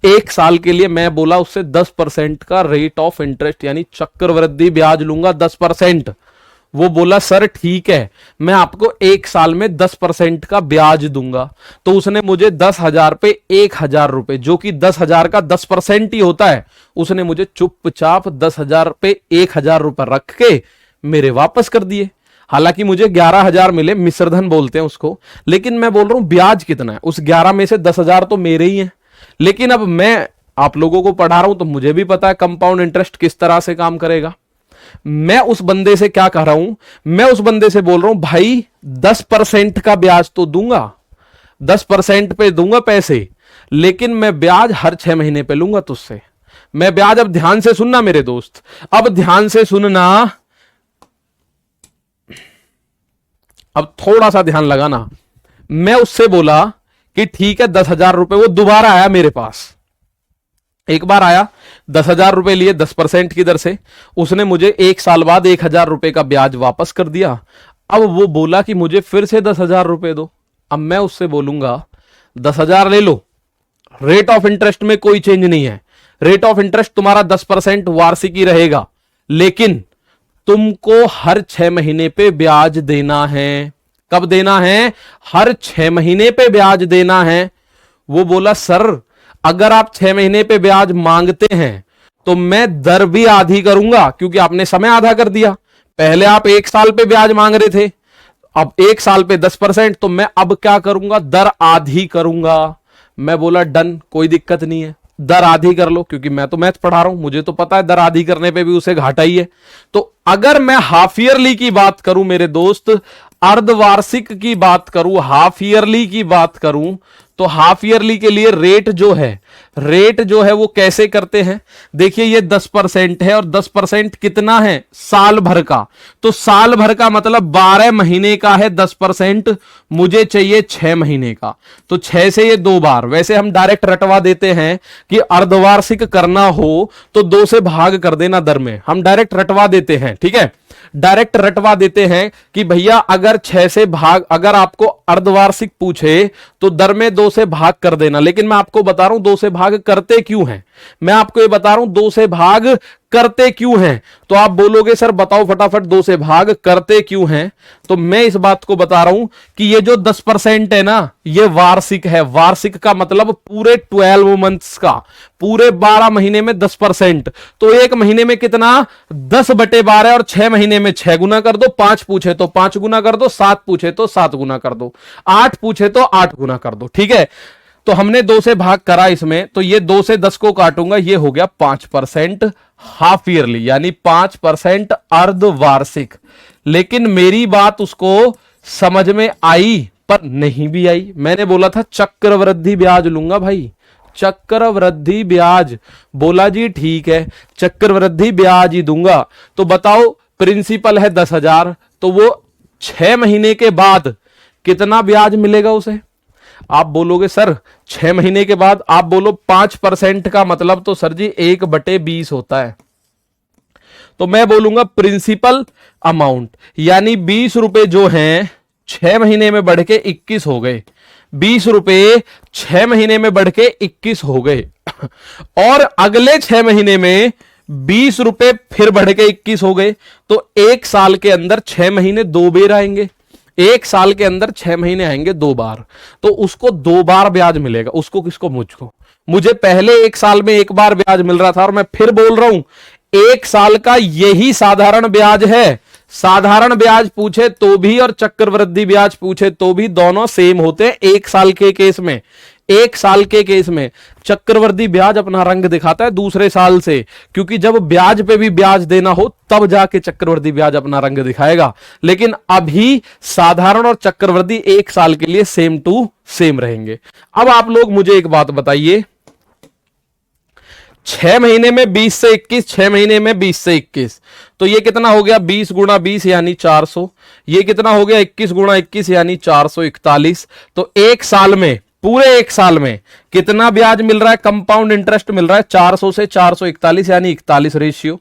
1 साल के लिए, मैं बोला उससे 10% का रेट ऑफ इंटरेस्ट यानी चक्रवृद्धि ब्याज लूंगा 10%। वो बोला सर ठीक है मैं आपको 1 साल में 10% का ब्याज दूंगा। तो उसने मुझे 10,000 पे 1,000 रुपए, जो कि 10,000 का 10% ही होता है, उसने मुझे चुपचाप 10,000 पे 1,000 रुपए रख के मेरे वापस कर दिए। हालांकि मुझे 11,000 मिले, मिश्रधन बोलते हैं उसको, लेकिन मैं बोल रहा हूं ब्याज कितना है, उस 11 में से 10,000 तो मेरे ही हैं। लेकिन अब मैं आप लोगों को पढ़ा रहा हूं तो मुझे भी पता है कंपाउंड इंटरेस्ट किस तरह से काम करेगा। मैं उस बंदे से क्या कह रहा हूं? मैं उस बंदे से बोल रहा हूं भाई 10% का ब्याज तो दूंगा, 10% पे दूंगा पैसे, लेकिन मैं ब्याज हर 6 महीने पे लूंगा तुझसे। मैं ब्याज, अब ध्यान से सुनना मेरे दोस्त, अब ध्यान से सुनना, अब थोड़ा सा ध्यान लगाना। मैं उससे बोला कि ठीक है 10,000 रुपए, वो दोबारा आया मेरे पास, एक बार आया 10,000 रुपए लिए 10% की दर से, उसने मुझे 1 साल बाद 1,000 रुपए का ब्याज वापस कर दिया। अब वो बोला कि मुझे फिर से 10,000 रुपए दो। अब मैं उससे बोलूंगा 10,000 ले लो, रेट ऑफ इंटरेस्ट में कोई चेंज नहीं है, रेट ऑफ इंटरेस्ट तुम्हारा 10% वार्षिक ही रहेगा, लेकिन तुमको हर 6 महीने पे ब्याज देना है। कब देना है? हर 6 महीने पे ब्याज देना है। वो बोला सर अगर आप 6 महीने पे ब्याज मांगते हैं तो मैं दर भी आधी करूंगा, क्योंकि आपने समय आधा कर दिया। पहले आप 1 साल पे ब्याज मांग रहे थे, अब 1 साल पे 10%, तो मैं अब क्या करूंगा? दर आधी करूंगा। मैं बोला डन, कोई दिक्कत नहीं है, दर आधी कर लो, क्योंकि मैं तो मैथ पढ़ा रहा हूं, मुझे तो पता है दर आधी करने पे भी उसे घाटा ही है। तो अगर मैं हाफ ईयरली की बात करूं मेरे दोस्त, अर्धवार्षिक की बात करूं, हाफ ईयरली की बात करूं, तो हाफ ईयरली के लिए रेट जो है रेट जो है वो कैसे करते हैं, देखिए ये 10% है और 10% कितना है, साल भर का। तो साल भर का मतलब 12 महीने का है 10%, मुझे चाहिए 6 महीने का। तो 6 से ये 2 बार, वैसे हम डायरेक्ट रटवा देते हैं कि अर्धवार्षिक करना हो तो 2 से भाग कर देना दर में, हम डायरेक्ट रटवा देते हैं। ठीक है, डायरेक्ट रटवा देते हैं कि भैया अगर 6 से भाग, अगर आपको अर्धवार्षिक पूछे तो दर में 2 से भाग कर देना। लेकिन मैं आपको बता रहा हूं 2 से भाग करते क्यों हैं, मैं आपको ये बता रहा हूं 2 से भाग करते क्यों हैं। तो आप बोलोगे सर बताओ फटाफट 2 से भाग करते क्यों हैं, तो मैं इस बात को बता रहा हूं कि ये जो 10% है ना, ये वार्षिक है। वार्षिक का मतलब पूरे 12 मंथ्स का, पूरे 12 महीने में 10%। तो एक महीने में कितना, 10/12 और 6 महीने में 6 गुना कर दो, 5 पूछे तो 5 गुना कर दो, 7 पूछे तो 7 गुना कर दो, 8 पूछे तो 8 गुना कर दो। ठीक है, तो हमने 2 से भाग करा इसमें, तो ये 2 से 10 को काटूंगा, ये हो गया 5% हाफ ईयरली, यानी 5% अर्धवार्षिक। लेकिन मेरी बात उसको समझ में आई पर नहीं भी आई। मैंने बोला था चक्रवृद्धि ब्याज लूंगा भाई, चक्रवृद्धि ब्याज। बोला जी ठीक है चक्रवृद्धि ब्याज ही दूंगा। तो बताओ प्रिंसिपल है 10,000, तो वो 6 महीने के बाद कितना ब्याज मिलेगा उसे। आप बोलोगे सर 6 महीने के बाद, आप बोलो 5% का मतलब तो सर जी 1/20 होता है। तो मैं बोलूंगा प्रिंसिपल अमाउंट, यानी 20 रुपए जो हैं 6 महीने में बढ़ के 21 हो गए, 20 रुपए 6 महीने में बढ़ के 21 हो गए। और अगले 6 महीने में 20 रुपए फिर बढ़ के 21 हो गए। तो एक साल के अंदर 6 महीने 2 बार आएंगे, एक साल के अंदर 6 महीने आएंगे 2 बार, तो उसको 2 बार ब्याज मिलेगा। उसको किसको, मुझको। मुझे पहले एक साल में 1 बार ब्याज मिल रहा था, और मैं फिर बोल रहा हूं 1 साल का यही साधारण ब्याज है। साधारण ब्याज पूछे तो भी और चक्रवृद्धि ब्याज पूछे तो भी दोनों सेम होते हैं एक साल के केस में। एक साल के केस में चक्रवृद्धि ब्याज अपना रंग दिखाता है दूसरे साल से, क्योंकि जब ब्याज पे भी ब्याज देना हो तब जाके चक्रवृद्धि ब्याज अपना रंग दिखाएगा। लेकिन अभी साधारण और चक्रवृद्धि एक साल के लिए सेम टू सेम रहेंगे। अब आप लोग मुझे एक बात बताइए, 6 महीने में 20 से 21, 6 महीने में 20 से 21, तो ये कितना हो गया 20 गुणा 20 यानी 400। ये कितना हो गया 21 गुणा 21 यानी 441। तो एक साल में, पूरे एक साल में कितना ब्याज मिल रहा है, कंपाउंड इंटरेस्ट मिल रहा है 400 से 441 यानी 41 रेशियो।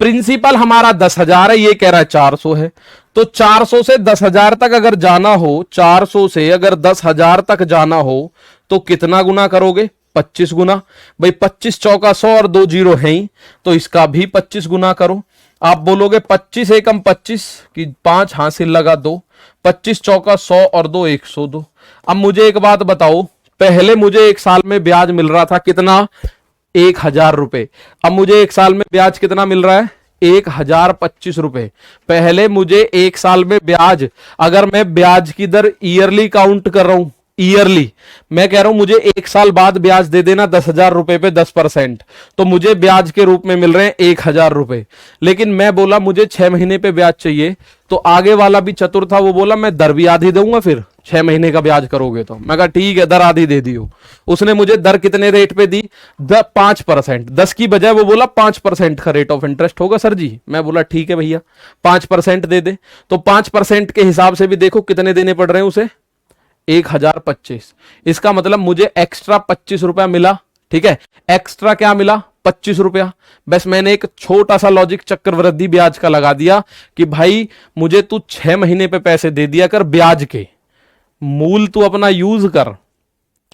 प्रिंसिपल हमारा 10,000 है, ये कह रहा है 400 है। तो 400 से 10,000 तक अगर जाना हो, 400 से अगर 10,000 तक जाना हो तो कितना गुना करोगे, 25 गुना। भाई 25 चौका 100 और 2 जीरो है ही, तो इसका भी 25 गुना करो। आप बोलोगे 25 एकम 25 की 5 हासिल लगा 2, 25 चौका 100 और 2 102। अब मुझे एक बात बताओ, पहले मुझे एक साल में ब्याज मिल रहा था कितना, 1,000 रुपए। अब मुझे एक साल में ब्याज कितना मिल रहा है, 1,025 रुपए। पहले मुझे एक साल में ब्याज, अगर मैं ब्याज की दर ईयरली काउंट कर रहा हूं, ईयरली मैं कह रहा हूं मुझे एक साल बाद ब्याज दे देना 10,000 रुपए पे 10%, तो मुझे ब्याज के रूप में मिल रहे हैं 1,000 रुपए। लेकिन मैं बोला मुझे 6 महीने पे ब्याज चाहिए, तो आगे वाला भी चतुर था, वो बोला मैं दर भी आधी दूंगा, फिर 6 महीने का ब्याज करोगे तो। मैं कहा ठीक है दर आधी दे दियो। उसने मुझे दर कितने रेट पे दी, 5%, 10 की बजाय वो बोला 5% का रेट ऑफ इंटरेस्ट होगा सर जी। मैं बोला ठीक है भैया 5% दे दे। तो 5% के हिसाब से भी देखो कितने देने पड़ रहे हैं उसे, 1,025। इसका मतलब मुझे एक्स्ट्रा 25 रुपया मिला। ठीक है, एक्स्ट्रा क्या मिला, 25 रुपया। बस मैंने एक छोटा सा लॉजिक चक्रवृद्धि ब्याज का लगा दिया कि भाई मुझे तू 6 महीने पे पैसे दे दिया कर ब्याज के, मूल तू अपना यूज कर,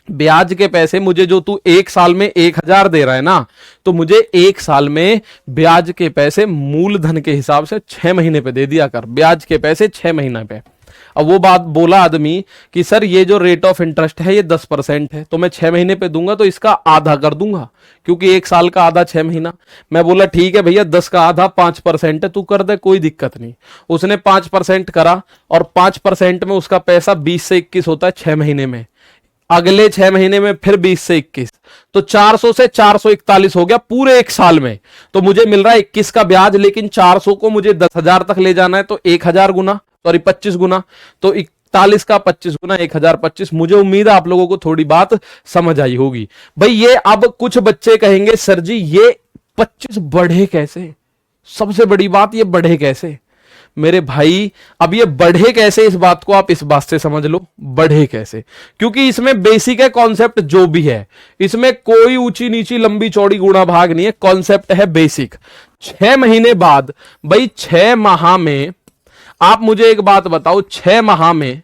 ब्याज के पैसे मुझे जो तू एक साल में 1,000 दे रहा है ना, तो मुझे एक साल में ब्याज के पैसे मूलधन के हिसाब से 6 महीने पे दे दिया कर, ब्याज के पैसे 6 महीने पे। अब वो बात बोला आदमी कि सर ये जो रेट ऑफ इंटरेस्ट है ये 10% है, तो मैं 6 महीने पे दूंगा तो इसका आधा कर दूंगा, क्योंकि एक साल का आधा 6 महीना। मैं बोला ठीक है भैया 10 का आधा 5% है, तू कर दे कोई दिक्कत नहीं। उसने 5% करा, और 5% में उसका पैसा 20 से 21 होता है 6 महीने में, अगले 6 महीने में फिर 20 से 21, तो 400 से 441 हो गया पूरे एक साल में। तो मुझे मिल रहा है 21 का ब्याज, लेकिन 400 को मुझे 10,000 तक ले जाना है, तो 1,000 गुना, सॉरी 25 गुना, तो 41 का 25 गुना 1025। मुझे उम्मीद है आप लोगों को थोड़ी बात समझ आई होगी। भाई ये अब कुछ बच्चे कहेंगे सर जी ये 25 बढ़े कैसे, सबसे बड़ी बात ये बढ़े कैसे। मेरे भाई अब ये बढ़े कैसे, इस बात को आप इस बात से समझ लो, बढ़े कैसे, क्योंकि इसमें बेसिक है कॉन्सेप्ट जो भी है, इसमें कोई ऊंची नीची लंबी चौड़ी गुणा भाग नहीं है, कॉन्सेप्ट है बेसिक। 6 महीने बाद, भाई 6 माह में आप मुझे एक बात बताओ, 6 माह में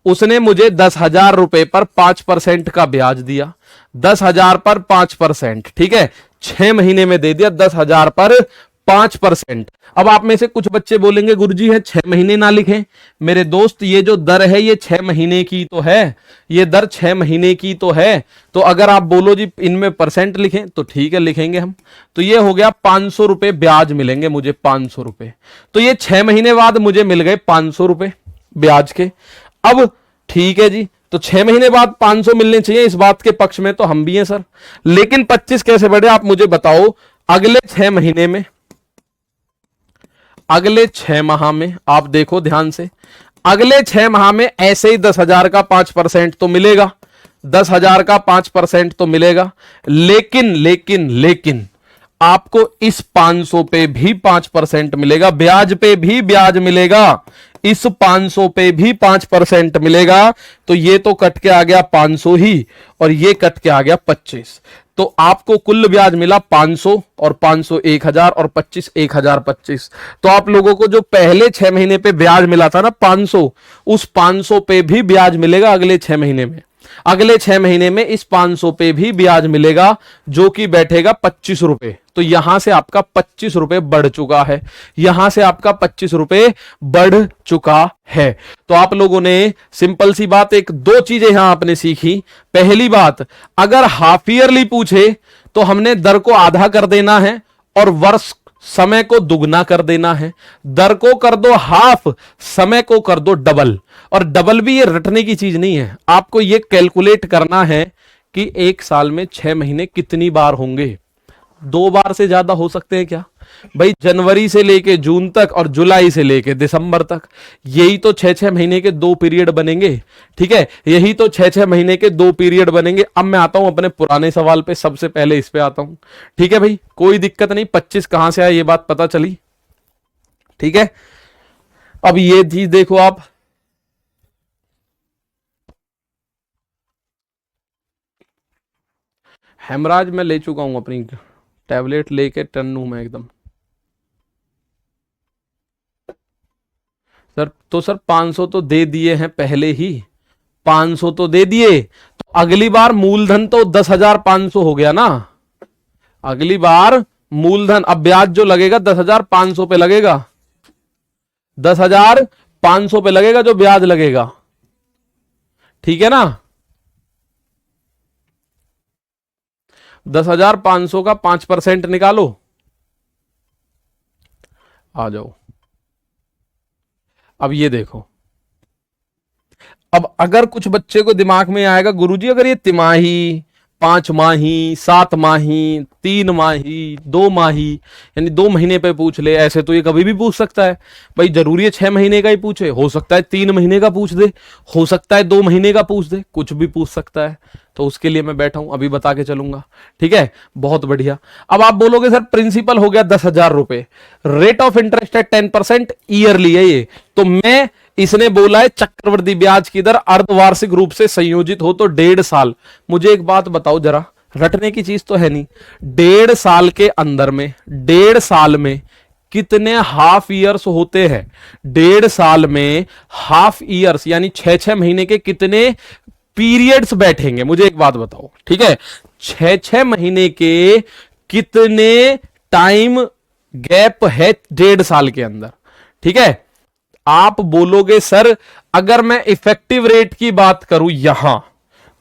उसने मुझे 10,000 रुपए पर 5% का ब्याज दिया, 10,000 पर 5%, ठीक है, 6 महीने में दे दिया 10,000 पर 5%। अब आप में से कुछ बच्चे बोलेंगे गुरुजी है 6 महीने ना लिखें। मेरे दोस्त ये जो दर है ये 6 महीने की तो है, ये दर 6 महीने की तो है, तो अगर आप बोलो जी इनमें परसेंट लिखें तो ठीक है लिखेंगे हम। तो ये हो गया 500 रुपए ब्याज मिलेंगे मुझे, 500 रुपए। तो ये 6 महीने बाद मुझे मिल गए 500 रुपए ब्याज के। अब ठीक है जी, तो 6 महीने बाद 500 मिलने चाहिए, इस बात के पक्ष में तो हम भी हैं सर, लेकिन 25 कैसे बढ़े आप मुझे बताओ। अगले 6 महीने में, अगले 6 माह में आप देखो ध्यान से, अगले 6 माह में ऐसे ही 10,000 का 5% तो मिलेगा, 10,000 का 5% तो मिलेगा, लेकिन लेकिन लेकिन आपको इस 500 पे भी 5% मिलेगा, ब्याज पे भी ब्याज मिलेगा, इस 500 पे भी 5% मिलेगा। तो ये तो कट के आ गया 500 ही, और ये कट के आ गया 25। तो आपको कुल ब्याज मिला 500, और 500 1000, और 25 1025। तो आप लोगों को जो पहले 6 महीने पे ब्याज मिला था ना 500, उस 500 पे भी ब्याज मिलेगा अगले 6 महीने में, अगले 6 महीने में इस 500 पे भी ब्याज मिलेगा, जो कि बैठेगा 25 रुपए। तो यहां से आपका 25 रुपए बढ़ चुका है, यहां से आपका 25 रुपए बढ़ चुका है। तो आप लोगों ने सिंपल सी बात, एक दो चीजें यहां आपने सीखी। पहली बात, अगर हाफ ईयरली पूछे तो हमने दर को आधा कर देना है और वर्ष समय को दुगना कर देना है। दर को कर दो हाफ, समय को कर दो डबल। और डबल भी ये रटने की चीज नहीं है, आपको ये कैलकुलेट करना है कि एक साल में 6 महीने कितनी बार होंगे। 2 बार से ज्यादा हो सकते हैं क्या भाई? जनवरी से लेके जून तक और जुलाई से लेके दिसंबर तक, यही तो 6-6 महीने के 2 पीरियड बनेंगे, ठीक है, यही तो 6-6 महीने के 2 पीरियड बनेंगे। अब मैं आता हूं अपने पुराने सवाल पे, सबसे पहले इस पे आता हूं, ठीक है भाई, कोई दिक्कत नहीं। 25 कहां से आया ये बात पता चली, ठीक है। अब ये चीज देखो आप, हेमराज मैं ले चुका हूं, अपनी टैबलेट लेके टन हूं मैं एकदम। सर तो सर 500 तो दे दिए हैं पहले ही, 500 तो दे दिए, तो अगली बार मूलधन तो 10,500 हो गया ना, अगली बार मूलधन, अब ब्याज जो लगेगा 10,500 पे लगेगा, 10,500 पे लगेगा जो ब्याज लगेगा, ठीक है ना। 10,500 का 5% निकालो, आ जाओ। अब ये देखो, अब अगर कुछ बच्चे को दिमाग में आएगा गुरुजी अगर ये तिमाही, 5 माही, 7 माही, 3 माही, 2 माही, यानी 2 महीने पे पूछ ले, ऐसे तो ये कभी भी पूछ सकता है। भाई जरूरी है 6 महीने का ही पूछे, हो सकता है 3 महीने का पूछ दे, हो सकता है 2 महीने का पूछ दे, कुछ भी पूछ सकता है। तो उसके लिए मैं बैठा हूं, अभी बता के चलूंगा, ठीक है, बहुत बढ़िया। अब आप बोलोगे सर प्रिंसिपल हो गया 10,000 रुपए, रेट ऑफ इंटरेस्ट है 10% ईयरली है ये, तो मैं, इसने बोला है चक्रवृद्धि ब्याज की दर अर्धवार्षिक रूप से संयोजित हो तो 1.5 साल। मुझे एक बात बताओ जरा, रटने की चीज तो है नहीं, 1.5 साल के अंदर में, 1.5 साल में कितने हाफ ईयर्स होते हैं? 1.5 साल में हाफ ईयर्स यानी 6-6 महीने के कितने पीरियड्स बैठेंगे? मुझे एक बात बताओ, ठीक है, 6-6 महीने के कितने टाइम गैप है 1.5 साल के अंदर, ठीक है। आप बोलोगे सर अगर मैं इफेक्टिव रेट की बात करूं यहां,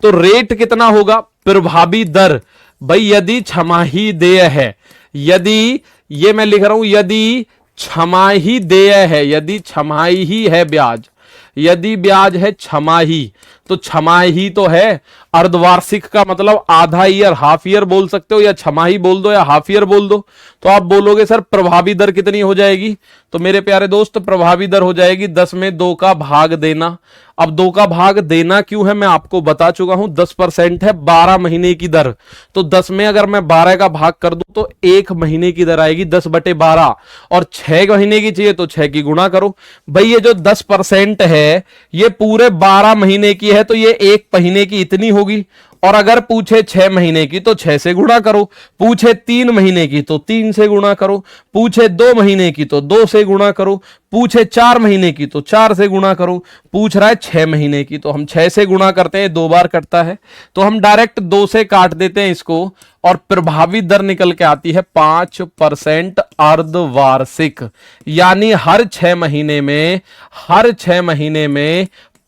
तो रेट कितना होगा? प्रभावी दर, भाई यदि छमाही देय है, यदि ये मैं लिख रहा हूं, यदि छमाही देय है, यदि छमाही ही है ब्याज, यदि ब्याज है छमाही, तो छमाही तो है। अर्धवार्षिक का मतलब आधा ईयर, हाफ ईयर बोल सकते हो, या छमाही बोल दो या हाफ ईयर बोल दो। तो आप बोलोगे सर प्रभावी दर कितनी हो जाएगी, तो मेरे प्यारे दोस्त प्रभावी दर हो जाएगी 10 में 2 का भाग देना। अब 2 का भाग देना क्यों है मैं आपको बता चुका हूं, 10% है 12 महीने की दर। तो 10 में अगर मैं 12 का भाग कर दूं तो 1 महीने की दर आएगी 10/12, और 6 महीने की चाहिए तो 6 की गुणा करो। भाई ये जो 10% है ये पूरे 12 महीने की है, तो ये 1 महीने की इतनी होगी। और अगर पूछे 6 महीने की तो 6 से गुणा करो, पूछे 3 महीने की तो 3 से गुणा करो, पूछे 2 महीने की तो 2 से गुणा करो, पूछे 4 महीने की तो 4 से गुणा करो, पूछ रहा है 6 महीने की तो हम 6 से गुणा करते हैं, 2 बार कटता है तो हम डायरेक्ट 2 से काट देते हैं इसको, और प्रभावी दर निकल के आती है 5% अर्धवार्षिक। यानी हर 6 महीने में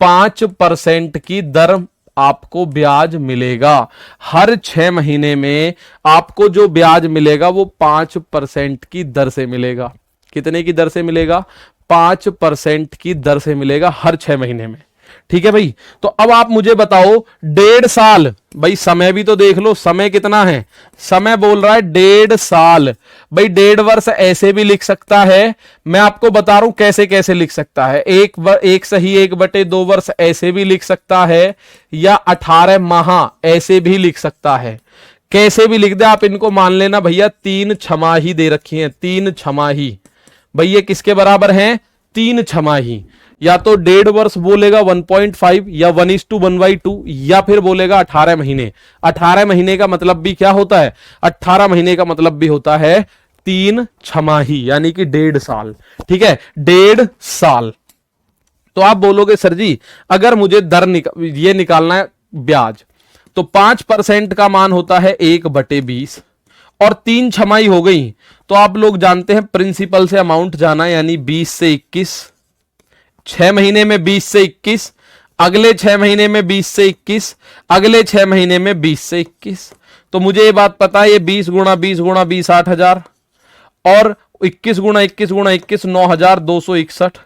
5% की दर आपको ब्याज मिलेगा। हर 6 महीने में आपको जो ब्याज मिलेगा वो 5% की दर से मिलेगा। कितने की दर से मिलेगा, 5% की दर से मिलेगा हर 6 महीने में। ठीक है भाई, तो अब आप मुझे बताओ 1.5 साल, भाई समय भी तो देख लो, समय कितना है, समय बोल रहा है 1.5 साल। भाई 1.5 वर्ष ऐसे भी लिख सकता है, मैं आपको बता रहा हूं कैसे कैसे लिख सकता है। एक सही 1/2 वर्ष ऐसे भी लिख सकता है, या 18 माह ऐसे भी लिख सकता है। कैसे भी लिख दे आप, इनको मान लेना भैया 3 छमाही दे रखी है, 3 छमाही। भाई ये किसके बराबर हैं, 3 छमाही। या तो 1.5 वर्ष बोलेगा 1.5, या 1:1/2, या फिर बोलेगा 18 महीने। 18 महीने का मतलब भी क्या होता है, 18 महीने का मतलब भी होता है 3 छमाही, यानी कि 1.5 साल। ठीक है, 1.5 साल। तो आप बोलोगे सर जी अगर मुझे दर ये निकालना है ब्याज, तो 5% का मान होता है 1/20, और 3 छमाही हो गई। तो आप लोग जानते हैं प्रिंसिपल से अमाउंट जाना, यानी 20 से 21, 6 महीने में 20 से 21, अगले 6 महीने में 20 से 21, अगले 6 महीने में 20 से 21। तो मुझे ये बात पता है, ये 20 गुणा 20 गुणा 20 8,000, और 21 गुणा 21 गुणा 21 9,261।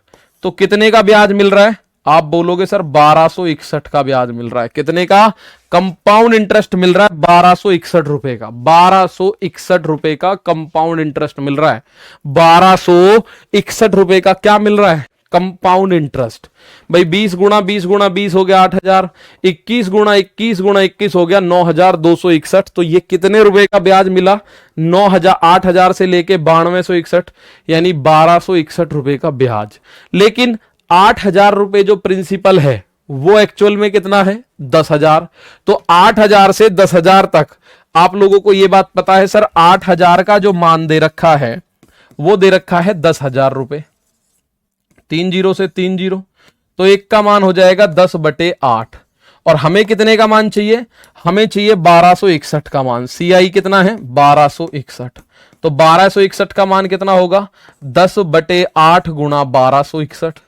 तो कितने का ब्याज मिल रहा है, आप बोलोगे सर 1261 का ब्याज मिल रहा है। कितने का, कंपाउंड इंटरेस्ट मिल रहा है 1261 रुपए का। 1261 रुपए का कंपाउंड इंटरेस्ट मिल रहा है। 1261 रुपए का क्या मिल रहा है, कंपाउंड इंटरेस्ट। भाई 20 गुणा 20 गुणा 20 हो गया 8,000, 21 गुणा 21 गुणा 21 हो गया 9,261। तो ये कितने रुपए का ब्याज मिला, 8,000 से लेके 9261, यानी 1261 रुपए का ब्याज। लेकिन 8,000 रुपए जो प्रिंसिपल है वो एक्चुअल में कितना है, 10,000। तो 8,000 से 10,000 तक आप लोगों को यह बात पता है सर, 8,000 का जो मान दे रखा है वो दे रखा है 10,000 रुपए। 3 0 से 3 0, तो एक का मान हो जाएगा 10/8। और हमें कितने का मान चाहिए, हमें चाहिए 1261 का मान। CI कितना है, 1261। तो 1261 का मान कितना होगा, 10/8 गुणा 1261।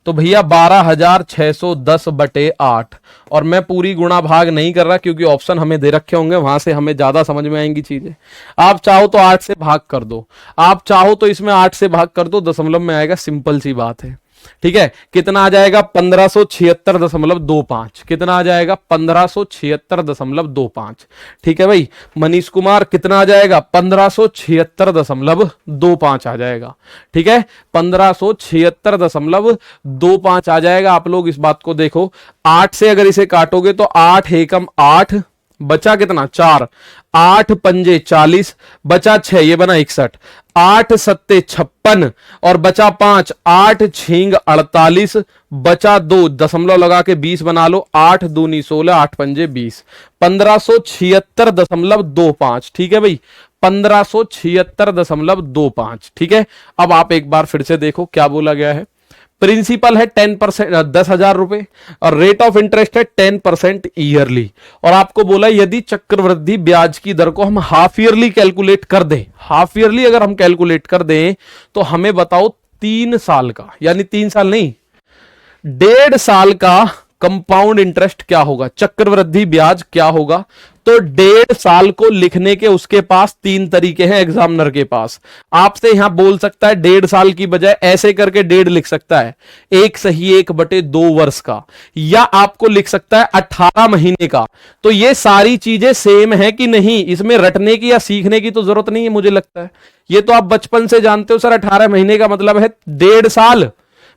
तो भैया 12,610/8। और मैं पूरी गुणा भाग नहीं कर रहा क्योंकि ऑप्शन हमें दे रखे होंगे, वहां से हमें ज्यादा समझ में आएंगी चीजें। आप चाहो तो 8 से भाग कर दो, आप चाहो तो इसमें 8 से भाग कर दो, दशमलव में आएगा, सिंपल सी बात है। ठीक है, कितना आ जाएगा, 1576.25। कितना आ जाएगा, 1576.25। ठीक है भाई, मनीष कुमार कितना आ जाएगा, 1576.25 आ जाएगा। ठीक है, 1576.25 आ जाएगा। आप लोग इस बात को देखो, 8 से अगर इसे काटोगे तो 8 एकम 8, बचा कितना 4, 8 पंजे 40, बचा 6, ये बना 61, 8 सत्ते 56, और बचा 5, 8 छींग 48, बचा 2, दशमलव लगा के 20 बना लो, 8 दूनी 16, 8 पंजे 20, 1576.25। ठीक है भाई, 1576.25। ठीक है, अब आप एक बार फिर से देखो क्या बोला गया है। प्रिंसिपल है 10%, 10,000 रुपए, और रेट ऑफ इंटरेस्ट है 10% ईयरली। और आपको बोला यदि चक्रवृद्धि ब्याज की दर को हम हाफ ईयरली कैलकुलेट कर दें, हाफ ईयरली अगर हम कैलकुलेट कर दें तो हमें बताओ 3 साल का, यानी 3 साल नहीं 1.5 साल का कंपाउंड इंटरेस्ट क्या होगा, चक्रवृद्धि ब्याज क्या होगा। तो 1.5 साल को लिखने के उसके पास 3 तरीके हैं एग्जामिनर के पास। आपसे यहां बोल सकता है 1.5 साल की बजाय ऐसे करके 1.5 लिख सकता है, 1 सही 1/2 वर्ष का, या आपको लिख सकता है 18 महीने का। तो ये सारी चीजें सेम है कि नहीं, इसमें रटने की या सीखने की तो जरूरत नहीं है मुझे लगता है। ये तो आप बचपन से जानते हो सर, 18 महीने का मतलब है 1.5 साल।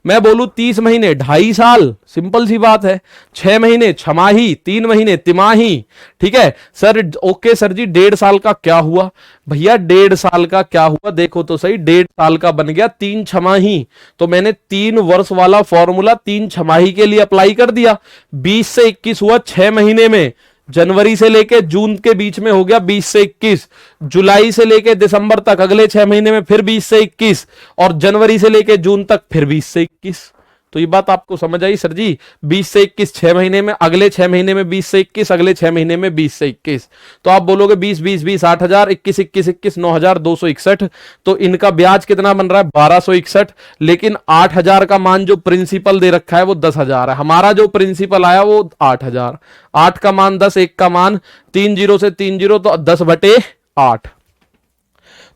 मैं बोलूं 30 महीने 2.5 साल, सिंपल सी बात है। 6 महीने छमाही, 3 महीने तिमाही। ठीक है सर, ओके सर जी 1.5 साल का क्या हुआ भैया, 1.5 साल का क्या हुआ देखो तो सही, 1.5 साल का बन गया 3 छमाही। तो मैंने 3 वर्ष वाला फॉर्मूला 3 छमाही के लिए अप्लाई कर दिया। 20 से 21 हुआ 6 महीने में, जनवरी से लेके जून के बीच में हो गया 20 से 21, जुलाई से लेके दिसंबर तक अगले 6 महीने में फिर 20 से 21, और जनवरी से लेके जून तक फिर 20 से 21। तो ये बात आपको समझ आई सर जी, 20 से 21 6 महीने में, अगले 6 महीने में 20 से 21, अगले 6 महीने में 20 से 21। तो आप बोलोगे 20 20 20 8,000, 21 21 21 9,261। तो इनका ब्याज कितना बन रहा है 1,261, लेकिन 8,000 का मान जो प्रिंसिपल दे रखा है वो 10,000 है। हमारा जो प्रिंसिपल आया वो 8,000, 8 का मान 10, 1 का मान 3 0 से 3 0, तो 10/8।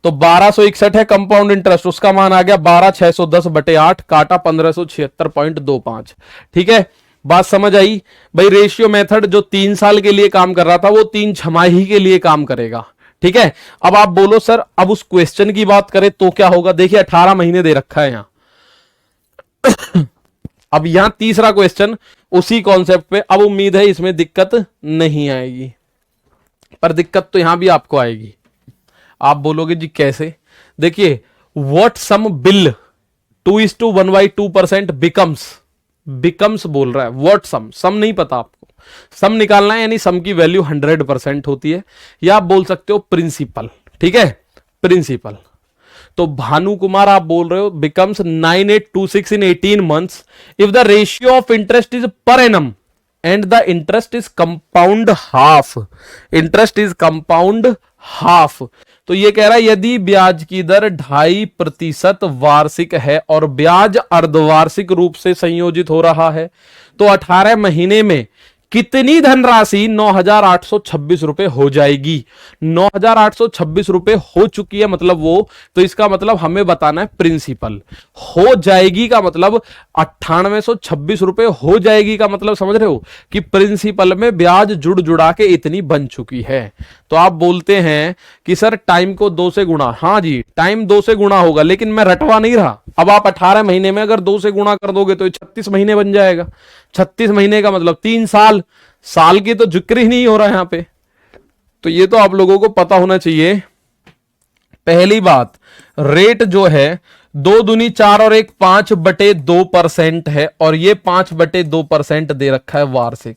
तो 1,261 है कंपाउंड इंटरेस्ट, उसका मान आ गया 12,610/8, काटा 1,576.25। ठीक है, बात समझ आई भाई। रेशियो मेथड जो 3 साल के लिए काम कर रहा था वो 3 छमाही के लिए काम करेगा। ठीक है, अब आप बोलो सर अब उस क्वेश्चन की बात करें तो क्या होगा। देखिए 18 महीने दे रखा है यहां। अब यहां तीसरा क्वेश्चन उसी कॉन्सेप्ट पे, अब उम्मीद है इसमें दिक्कत नहीं आएगी, पर दिक्कत तो यहां भी आपको आएगी। आप बोलोगे जी कैसे, देखिए व्हाट सम बिल 2:1/2% बिकम्स बोल रहा है, व्हाट सम नहीं पता आपको, सम निकालना है, यानी सम की वैल्यू 100% होती है, या आप बोल सकते हो प्रिंसिपल। ठीक है, प्रिंसिपल। तो भानु कुमार आप बोल रहे हो becomes 9826 in 18 months if the ratio of interest is per annum and the interest is compound half, interest is compound half. तो ये कह रहा है यदि ब्याज की दर 2.5% वार्षिक है और ब्याज अर्धवार्षिक रूप से संयोजित हो रहा है, तो 18 महीने में कितनी धनराशि 9,826 रुपए हो जाएगी। 9,826 रुपए हो चुकी है मतलब वो, तो इसका मतलब हमें बताना है प्रिंसिपल। हो जाएगी का मतलब 9826 रुपए हो जाएगी का मतलब समझ रहे हो कि प्रिंसिपल में ब्याज जुड़ जुड़ा के इतनी बन चुकी है। तो आप बोलते हैं कि सर टाइम को 2 से गुणा, हाँ जी टाइम 2 से गुणा होगा, लेकिन मैं रटवा नहीं रहा। अब आप 18 महीने में अगर 2 से गुणा कर दोगे तो 36 महीने बन जाएगा। 36 महीने का मतलब 3 साल, साल की तो जिक्र ही नहीं हो रहा है यहां पे। तो ये तो आप लोगों को पता होना चाहिए। पहली बात, रेट जो है 2 दूनी 4 और 1 5/2% है, और ये 5/2% दे रखा है वार्षिक।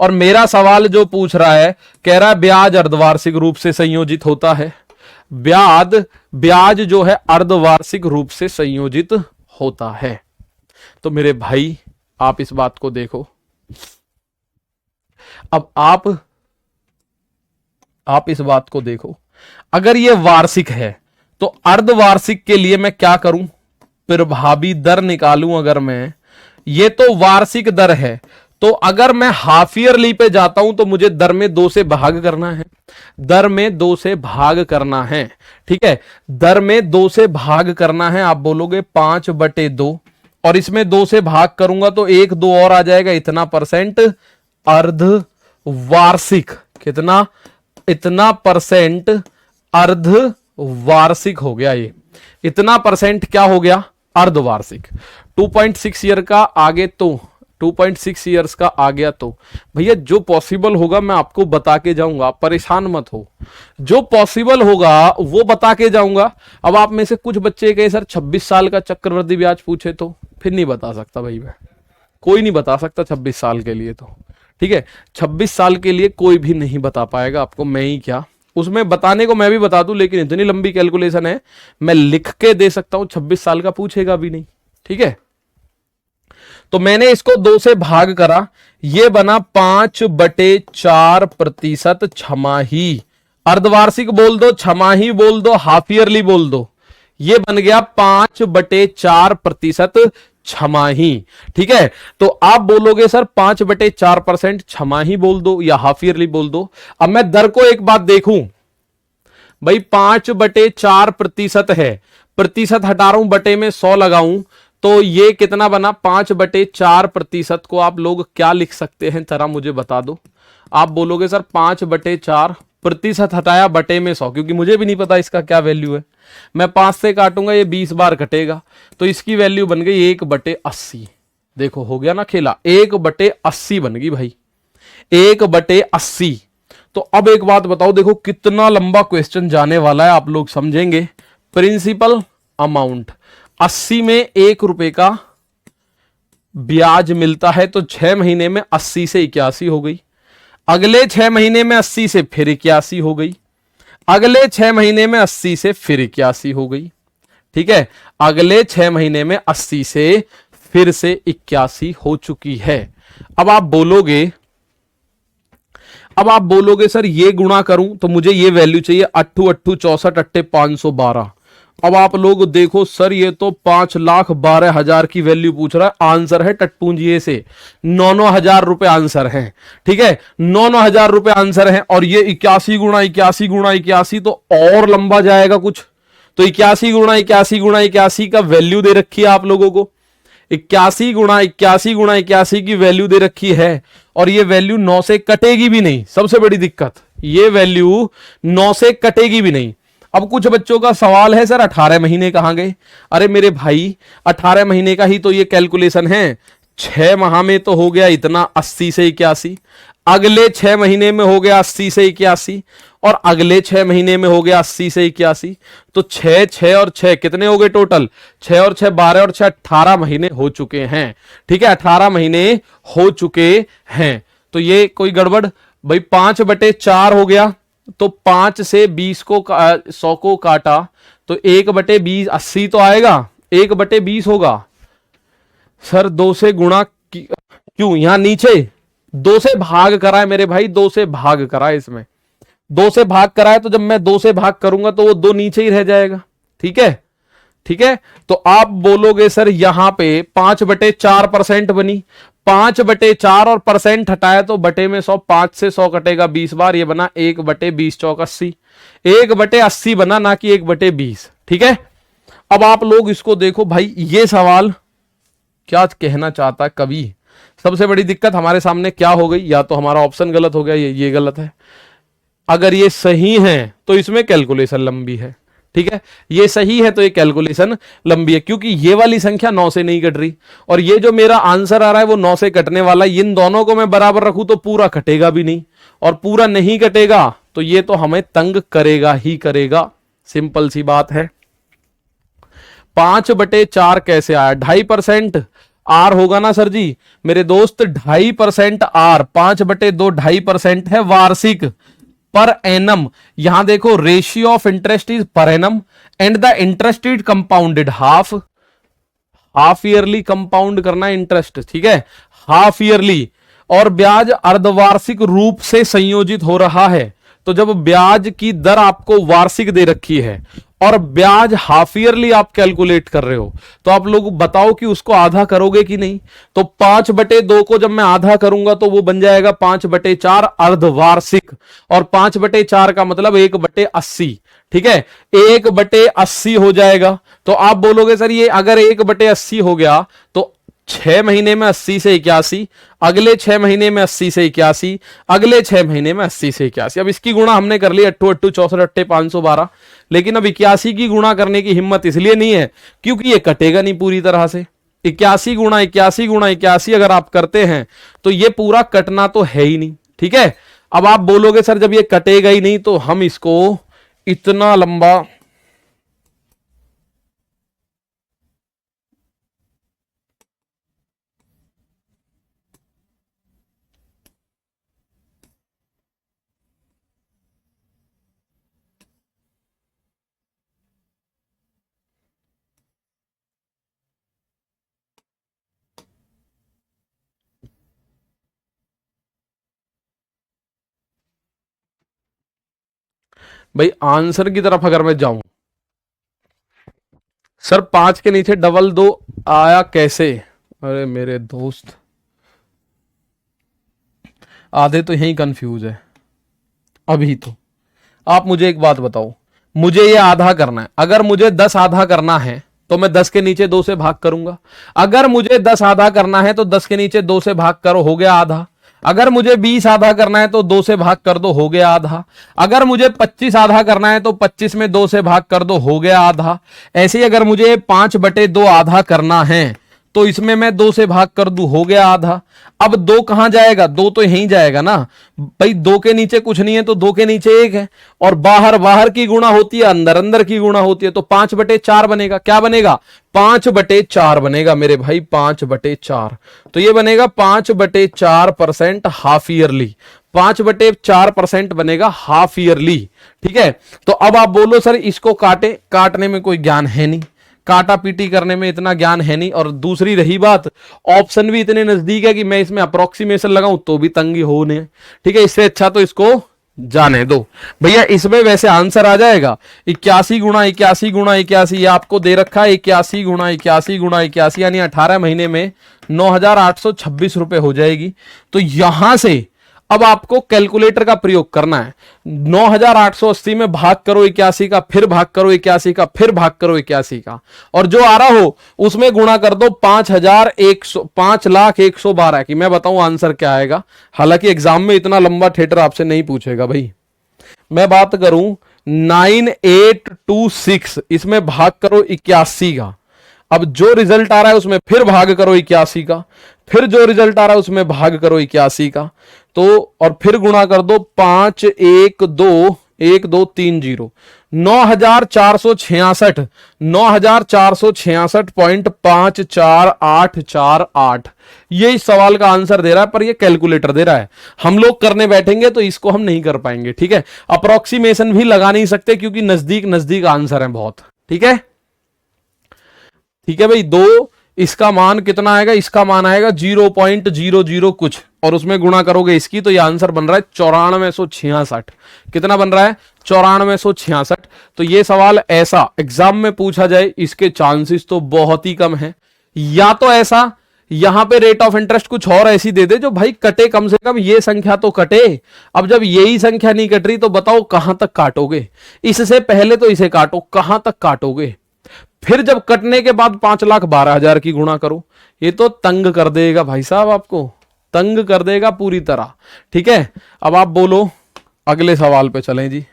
और मेरा सवाल जो पूछ रहा है, कह रहा है ब्याज अर्धवार्षिक रूप से संयोजित होता है। ब्याज जो है अर्धवार्षिक रूप से संयोजित होता है। तो मेरे भाई आप इस बात को देखो, अब आप इस बात को देखो, अगर ये वार्षिक है तो अर्धवार्षिक के लिए मैं क्या करूं, प्रभावी दर निकालूं। अगर मैं, ये तो वार्षिक दर है, तो अगर मैं हाफ ईयरली पे जाता हूं तो मुझे दर में 2 से भाग करना है, दर में 2 से भाग करना है। ठीक है, दर में 2 से भाग करना है। आप बोलोगे 5/2, और इसमें 2 से भाग करूंगा तो 1 2 और आ जाएगा, इतना परसेंट अर्धवार्षिक। कितना, इतना परसेंट अर्धवार्षिक हो गया। ये इतना परसेंट क्या हो गया, अर्धवार्षिक। 2.6 ईयर का आगे तो 2.6 ईयर्स का आ गया तो भैया जो पॉसिबल होगा मैं आपको बता के जाऊंगा, परेशान मत हो। जो पॉसिबल होगा वो बता के जाऊंगा। अब आप में से कुछ बच्चे कहे सर 26 साल का चक्रवृद्धि ब्याज पूछे तो फिर नहीं बता सकता भाई, मैं कोई नहीं बता सकता 26 साल के लिए। तो ठीक है, 26 साल के लिए कोई भी नहीं बता पाएगा आपको, मैं ही क्या, उसमें बताने को मैं भी बता दूं, लेकिन इतनी लंबी कैलकुलेशन है मैं लिख के दे सकता हूं, 26 साल का पूछेगा भी नहीं। ठीक है, तो मैंने इसको 2 से भाग करा, ये बना 5/4% छमाही। अर्धवार्षिक बोल दो, छमाही बोल दो, हाफ ईयरली बोल दो, ये बन गया 5/4% छमाही। ठीक है, तो आप बोलोगे सर 5/4% छमाही बोल दो या हाफ ईयरली बोल दो। अब मैं दर को एक बात देखूं भाई, 5/4% है, प्रतिशत हटा रहा हूं, बटे में 100 लगाऊं, तो ये कितना बना? 5/4% को आप लोग क्या लिख सकते हैं, जरा मुझे बता दो। आप बोलोगे सर 5/4 प्रतिशत हटाया बटे में 100, क्योंकि मुझे भी नहीं पता इसका क्या वैल्यू है। मैं 5 से काटूंगा, ये 20 बार कटेगा, तो इसकी वैल्यू बन गई 1/80। देखो हो गया ना खेला, 1/80 बन गई भाई, 1/80। तो अब एक बात बताओ, देखो कितना लंबा क्वेश्चन जाने वाला है, आप लोग समझेंगे। प्रिंसिपल अमाउंट 80 में 1 रुपए का ब्याज मिलता है, तो 6 महीने में 80 से 81 हो गई, अगले 6 महीने में 80 से फिर 81 हो गई, अगले 6 महीने में 80 से फिर 81 हो गई। ठीक है, अगले 6 महीने में 80 से फिर से 81 हो चुकी है। अब आप बोलोगे, अब आप बोलोगे सर ये गुणा करूं तो मुझे ये वैल्यू चाहिए, 8 8 64 8 512। अब आप लोग देखो सर, ये तो 5,12,000 की वैल्यू पूछ रहा है, आंसर है टटपूंजिए से 9,9,000 रुपए आंसर है। ठीक है, 9,9,000 रुपए आंसर है, और ये 81 गुणा 81 गुणा 81 तो और लंबा जाएगा कुछ। तो 81 गुणा 81 गुणा 81 का वैल्यू दे रखी है आप लोगों को, 81 गुणा 81 गुणा 81 की वैल्यू दे रखी है, और ये वैल्यू 9 से कटेगी भी नहीं। सबसे बड़ी दिक्कत, ये वैल्यू 9 से कटेगी भी नहीं। अब कुछ बच्चों का सवाल है, सर 18 महीने कहां गए? अरे मेरे भाई, 18 महीने का ही तो ये कैलकुलेशन है। 6 माह में तो हो गया इतना, 80 से 81, अगले 6 महीने में हो गया 80 से 81, और अगले 6 महीने में हो गया 80 से 81। तो 6 6 और 6 कितने हो गए टोटल? 6 और 6 12 और 6 18 महीने हो चुके हैं। ठीक है, 18 महीने हो चुके हैं। तो ये कोई गड़बड़ भाई? 5/4 हो गया, तो 5 से 20 को 100 को काटा तो 1/20 80 तो आएगा, 1/20 होगा। सर 2 से गुणा क्यों? यहां नीचे 2 से भाग करा है मेरे भाई, 2 से भाग करा है, इसमें 2 से भाग करा है, तो जब मैं 2 से भाग करूंगा तो वो 2 नीचे ही रह जाएगा। ठीक है, ठीक है, तो आप बोलोगे सर यहां पे 5/4% बनी, 5/4 और परसेंट हटाया तो बटे में 100, 5 से 100 कटेगा 20 बार, ये बना 1/20 चौक 80, 1/80 बना, ना कि 1/20। ठीक है, अब आप लोग इसको देखो भाई, ये सवाल क्या कहना चाहता है कवि? सबसे बड़ी दिक्कत हमारे सामने क्या हो गई, या तो हमारा ऑप्शन गलत हो गया, ये गलत है। अगर ये सही है तो इसमें कैलकुलेशन लंबी है। ठीक है, ये सही है तो ये कैलकुलेशन लंबी है, क्योंकि ये वाली संख्या 9 से नहीं कट रही, और ये जो मेरा आंसर आ रहा है वो 9 से कटने वाला है। इन दोनों को मैं बराबर रखूं तो पूरा कटेगा भी नहीं, और पूरा नहीं कटेगा तो ये तो हमें तंग करेगा ही करेगा। सिंपल सी बात है। 5/4 कैसे आया? 2.5% आर होगा ना सर जी मेरे दोस्त, 2.5% आर, 5/2 2.5% है वार्षिक, पर एनम। यहां देखो ratio of interest is per annum, and the interest is compounded half, half yearly compound करना इंटरेस्ट। ठीक है, हाफ ईयरली, और ब्याज अर्धवार्षिक रूप से संयोजित हो रहा है। तो जब ब्याज की दर आपको वार्षिक दे रखी है और ब्याज हाफ ईयरली आप कैलकुलेट कर रहे हो, तो आप लोग बताओ कि उसको आधा करोगे कि नहीं? तो 5/2 को जब मैं आधा करूंगा तो वो बन जाएगा 5/4 अर्धवार्षिक, और 5/4 का मतलब 1/80। ठीक है, 1/80 हो जाएगा। तो आप बोलोगे सर ये अगर 1/80 हो गया तो 6 महीने में 80 से 81, अगले 6 महीने में 80 से 81, अगले 6 महीने में 80 से 81। अब इसकी गुणा हमने कर ली, 8 8 64 8 512, लेकिन अब 81 की गुणा करने की हिम्मत इसलिए नहीं है क्योंकि ये कटेगा नहीं पूरी तरह से। 81 गुणा 81 गुणा 81 अगर आप करते हैं तो ये पूरा कटना तो है ही नहीं। ठीक है, अब आप बोलोगे सर जब ये कटेगा ही नहीं तो हम इसको इतना लंबा भाई आंसर की तरफ अगर मैं जाऊं, सर 5 के नीचे डबल 2 आया कैसे? अरे मेरे दोस्त, आधे तो यही कंफ्यूज है अभी तो। आप मुझे एक बात बताओ, मुझे ये आधा करना है, अगर मुझे 10 आधा करना है तो मैं 10 के नीचे 2 से भाग करूंगा। अगर मुझे 10 आधा करना है तो 10 के नीचे 2 से भाग करो, हो गया आधा। अगर मुझे 20 आधा करना है तो 2 से भाग कर दो, हो गया आधा। अगर मुझे 25 आधा करना है तो 25 में 2 से भाग कर दो, हो गया आधा। ऐसे ही अगर मुझे 5/2 आधा करना है तो इसमें मैं 2 से भाग कर दूं, हो गया आधा। अब 2 कहां जाएगा? 2 तो यहीं जाएगा ना भाई, 2 के नीचे कुछ नहीं है तो 2 के नीचे 1 है, और बाहर बाहर की गुणा होती है, अंदर अंदर की गुणा होती है, तो 5/4 बनेगा। क्या बनेगा? 5/4 बनेगा मेरे भाई, 5/4। तो ये बनेगा 5/4% हाफ ईयरली, 5/4% बनेगा हाफ ईयरली। ठीक है, तो अब आप बोलो सर इसको काटने में कोई ज्ञान है नहीं, काटा पीटी करने में इतना ज्ञान है नहीं, और दूसरी रही बात, ऑप्शन भी इतने नजदीक है कि मैं इसमें अप्रोक्सीमेशन लगाऊं तो भी तंगी होने। ठीक है, इससे अच्छा तो इसको जाने दो भैया। इसमें वैसे आंसर आ जाएगा 81 गुणा 81 गुणा 81, ये आपको दे रखा है 81 गुणा 81 गुणा 81, यानी 18 महीने में 9,826 रुपए हो जाएगी। तो यहां से अब आपको कैलकुलेटर का प्रयोग करना है। 9,880 में भाग करो 81 का, फिर भाग करो 81 का, फिर भाग करो 81 का, और जो आ रहा हो उसमें गुणा कर दो 5,112 की। मैं बताऊं आंसर क्या आएगा, हालांकि एग्जाम में इतना लंबा थिएटर आपसे नहीं पूछेगा भाई। मैं बात करूं 9826, इसमें भाग करो 81 का, अब जो रिजल्ट आ रहा है उसमें फिर भाग करो 81 का, फिर जो रिजल्ट आ रहा है उसमें भाग करो 81 का, तो और फिर गुणा कर दो 5,1,2,1,2,3,0 9,466, 9,466.54848 ये इस सवाल का आंसर दे रहा है, पर ये कैलकुलेटर दे रहा है। हम लोग करने बैठेंगे तो इसको हम नहीं कर पाएंगे। ठीक है, अप्रोक्सीमेशन भी लगा नहीं सकते क्योंकि नजदीक नजदीक आंसर है बहुत। ठीक है, ठीक है भाई। 2, इसका मान कितना आएगा? इसका मान आएगा 0.00 कुछ, और उसमें गुणा करोगे इसकी, तो ये आंसर बन रहा है 9466। कितना बन रहा है? 9466। तो ये सवाल ऐसा एग्जाम में पूछा जाए इसके चांसेस तो बहुत ही कम है। या तो ऐसा यहां पे रेट ऑफ इंटरेस्ट कुछ और ऐसी दे दे जो भाई कटे, कम से कम ये संख्या तो कटे। अब जब यही संख्या नहीं कट रही तो बताओ कहां तक काटोगे? इससे पहले तो इसे काटो, कहां तक काटोगे? फिर जब कटने के बाद 5,12,000 की गुणा करो, ये तो तंग कर देगा भाई साहब, आपको तंग कर देगा पूरी तरह। ठीक है, अब आप बोलो अगले सवाल पे चलें जी।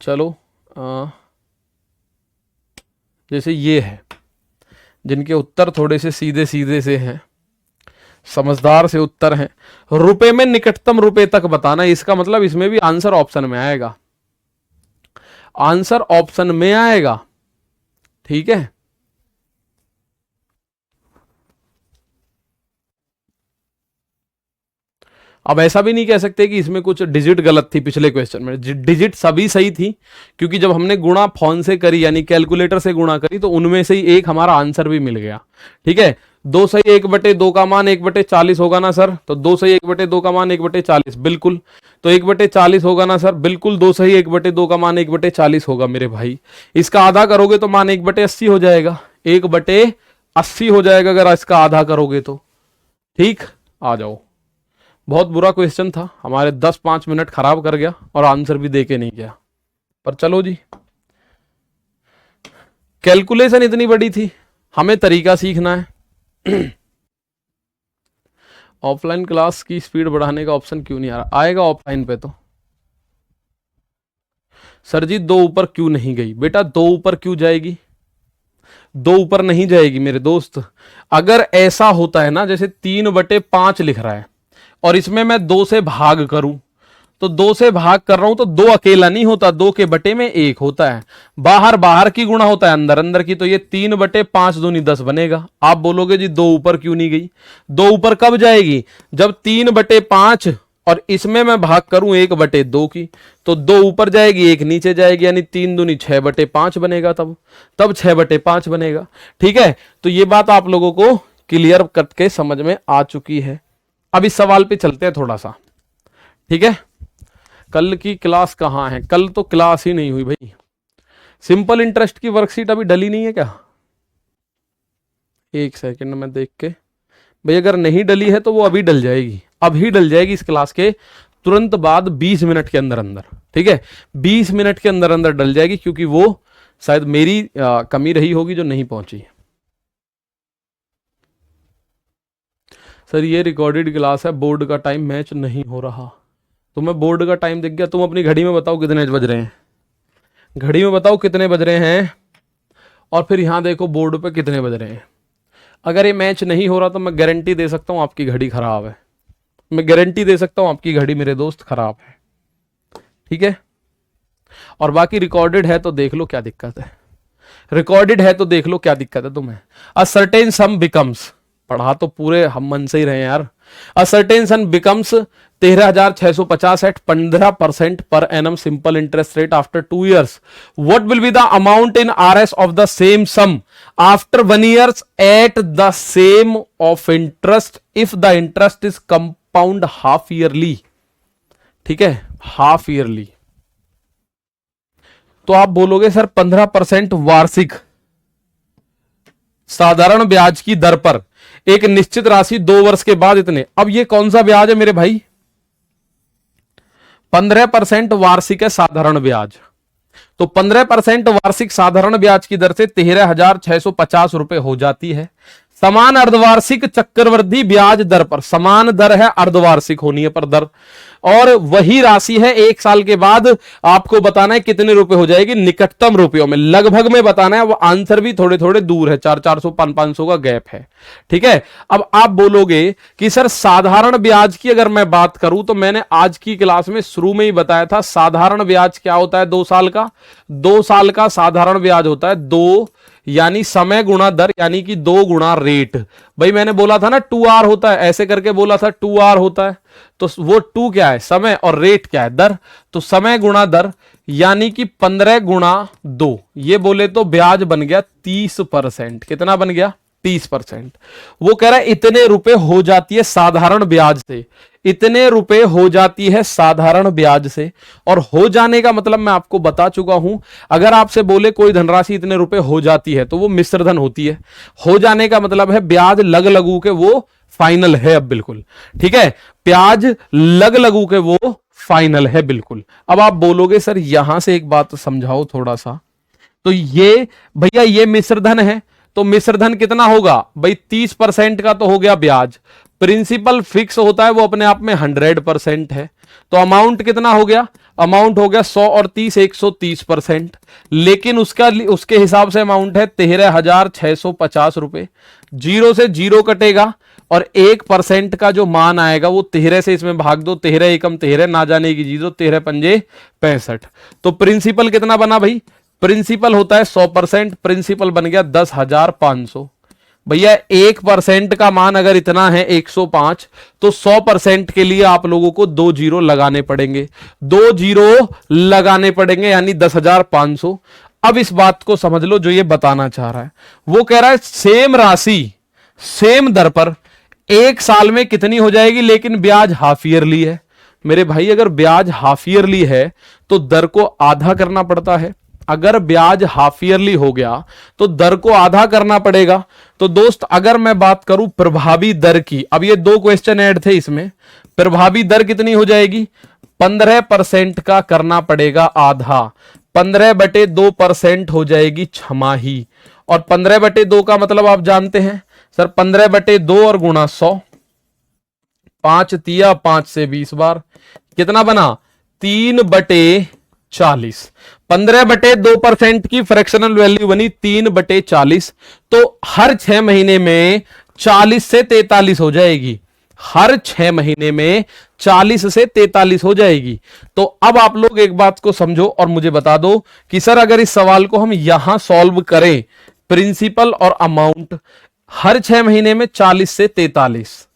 चलो जैसे ये है, जिनके उत्तर थोड़े से सीधे सीधे से हैं, समझदार से उत्तर हैं, रुपए में निकटतम रुपए तक बताना, इसका मतलब इसमें भी आंसर ऑप्शन में आएगा, आंसर ऑप्शन में आएगा। ठीक है, अब ऐसा भी नहीं कह सकते कि इसमें कुछ डिजिट गलत थी। पिछले क्वेश्चन में डिजिट सभी सही थी, क्योंकि जब हमने गुणा फोन से करी यानी कैलकुलेटर से गुणा करी तो उनमें से ही एक हमारा आंसर भी मिल गया। ठीक है, 2 सही 1/2 का मान 1/40 होगा ना सर? तो 2 सही 1/2 का मान 1/40, बिल्कुल। तो 1/40 होगा ना सर? बिल्कुल। 2 सही 1/2 का मान 1/40 होगा मेरे भाई। इसका आधा करोगे तो मान 1/80 हो जाएगा, 1/80 हो जाएगा अगर इसका आधा करोगे तो। ठीक, आ जाओ। बहुत बुरा क्वेश्चन था, हमारे 10-5 मिनट खराब कर गया और आंसर भी देके नहीं गया, पर चलो जी, कैलकुलेशन इतनी बड़ी थी, हमें तरीका सीखना है। ऑफलाइन क्लास की स्पीड बढ़ाने का ऑप्शन क्यों नहीं आ रहा? आएगा ऑफलाइन पे तो। सर जी 2 ऊपर क्यों नहीं गई? बेटा 2 ऊपर क्यों जाएगी? 2 ऊपर नहीं जाएगी मेरे दोस्त। अगर ऐसा होता है ना, जैसे 3/5 लिख रहा है और इसमें मैं 2 से भाग करूं, तो 2 से भाग कर रहा हूं तो 2 अकेला नहीं होता, 2 के बटे में 1 होता है, बाहर बाहर की गुणा होता है, अंदर अंदर की, तो ये 3/5 दूनी 10 बनेगा। आप बोलोगे जी 2 ऊपर क्यों नहीं गई? 2 ऊपर कब जाएगी? जब 3/5 और इसमें मैं भाग करूं 1/2 की, तो 2 ऊपर जाएगी 1 नीचे जाएगी, यानी 3 दूनी 6/5 बनेगा, तब 6/5 बनेगा। ठीक है, तो ये बात आप लोगों को क्लियर करके समझ में आ चुकी है। अब इस सवाल पे चलते हैं थोड़ा सा। ठीक है, कल की क्लास कहां है? कल तो क्लास ही नहीं हुई भाई, सिंपल इंटरेस्ट की वर्कशीट अभी डली नहीं है क्या? एक सेकंड में देख के भाई, अगर नहीं डली है तो वो अभी डल जाएगी, अभी डल जाएगी इस क्लास के तुरंत बाद 20 मिनट के अंदर अंदर। ठीक है, 20 मिनट के अंदर अंदर डल जाएगी, क्योंकि वो शायद मेरी कमी रही होगी जो नहीं पहुंची। सर ये रिकॉर्डेड क्लास है, बोर्ड का टाइम मैच नहीं हो रहा। तुम्हें बोर्ड का टाइम दिख गया? तुम अपनी घड़ी में बताओ कितने बज रहे हैं, घड़ी में बताओ कितने बज रहे हैं, और फिर यहां देखो बोर्ड पे कितने बज रहे हैं। अगर ये मैच नहीं हो रहा तो मैं गारंटी दे सकता हूं आपकी घड़ी खराब है, मैं गारंटी दे सकता हूं आपकी घड़ी मेरे दोस्त खराब है। ठीक है, और बाकी रिकॉर्डेड है तो देख लो क्या दिक्कत है, रिकॉर्डेड है तो देख लो क्या दिक्कत है तुम्हें। अ सर्टेन सम बिकम्स, पढ़ा तो पूरे हम मन से ही रहे यार। A certain sum becomes 13,650 at 15% per annum simple interest rate after 2 years. What will be the amount in RS of the same sum after 1 year at the same of interest if the interest is compound half yearly? ठीक है, half yearly. तो आप बोलोगे sir 15% वार्षिक साधारण ब्याज की दर पर एक निश्चित राशि 2 वर्ष के बाद इतने। अब ये कौन सा ब्याज है मेरे भाई? 15% वार्षिक है साधारण ब्याज, तो 15% वार्षिक साधारण ब्याज की दर से 13,650 रुपए हो जाती है। समान अर्धवार्षिक चक्रवृद्धि ब्याज दर पर, समान दर है, अर्धवार्षिक होनी है पर दर, और वही राशि है 1 साल के बाद आपको बताना है कितने रुपए हो जाएगी निकटतम रुपयों में, लगभग में बताना है। वो आंसर भी थोड़े थोड़े दूर है, 400 500 का गैप है। ठीक है, अब आप बोलोगे कि सर साधारण ब्याज की अगर मैं बात करूं तो मैंने आज की क्लास में शुरू में ही बताया था, साधारण ब्याज क्या होता है? 2 साल का, 2 साल का साधारण ब्याज होता है 2 यानी समय गुणा दर, यानी कि 2 गुणा रेट। भाई मैंने बोला था ना 2R होता है, ऐसे करके बोला था 2R होता है, तो वो 2 क्या है? समय, और रेट क्या है? दर। तो समय गुणा दर यानी कि 15 गुणा 2, ये बोले तो ब्याज बन गया 30%। कितना बन गया? 30%। वो कह रहा है इतने रुपए हो जाती है साधारण ब्याज से, इतने रुपए हो जाती है साधारण ब्याज से। और हो जाने का मतलब मैं आपको बता चुका हूं, अगर आपसे बोले कोई धनराशि इतने रुपए हो जाती है तो वो मिश्र धन होती है। हो जाने का मतलब है ब्याज लग लगू के वो फाइनल है अब बिल्कुल। ठीक है, ब्याज लग लगू के वो फाइनल है बिल्कुल। अब आप बोलोगे सर यहां से एक बात समझाओ थोड़ा सा, तो ये भैया ये मिश्र धन है, तो मिश्र धन कितना होगा भाई? 30% का तो हो गया ब्याज, प्रिंसिपल फिक्स होता है वो अपने आप में 100% है, तो अमाउंट कितना हो गया? अमाउंट हो गया 100 और 30 130%, लेकिन उसके हिसाब से अमाउंट है 13,650 रुपए। 0 से 0 कटेगा और 1% का जो मान आएगा वो 13 से इसमें भाग दो, 13 एकम 13, ना जाने की चीज, 13 पंजे 65। तो प्रिंसिपल कितना बना भाई? प्रिंसिपल होता है 100%, प्रिंसिपल बन गया 10,500। भैया 1% का मान अगर इतना है 105, तो 100% के लिए आप लोगों को 2 जीरो लगाने पड़ेंगे, 2 जीरो लगाने पड़ेंगे, यानी 10,500। अब इस बात को समझ लो जो ये बताना चाह रहा है, वो कह रहा है सेम राशि सेम दर पर 1 साल में कितनी हो जाएगी, लेकिन ब्याज हाफ ईयरली है। मेरे भाई अगर ब्याज हाफ ईयरली है तो दर को आधा करना पड़ता है। अगर ब्याज हाफ ईयरली हो गया तो दर को आधा करना पड़ेगा। तो दोस्त अगर मैं बात करूं प्रभावी दर की, अब ये 2 क्वेश्चन ऐड थे इसमें, प्रभावी दर कितनी हो जाएगी? 15% का करना पड़ेगा आधा, 15/2% हो जाएगी छमाही। और 15/2 का मतलब आप जानते हैं सर, 15/2 और गुणा 100, 5 तिया 5 से 20 बार, कितना बना? 3/40। 15/2% की फ्रैक्शनल वैल्यू बनी 3/40। तो हर 6 महीने में 40 से 43 हो जाएगी, हर 6 महीने में 40 से 43 हो जाएगी। तो अब आप लोग एक बात को समझो और मुझे बता दो कि सर अगर इस सवाल को हम यहां सॉल्व करें, प्रिंसिपल और अमाउंट हर 6 महीने में 40 से 43,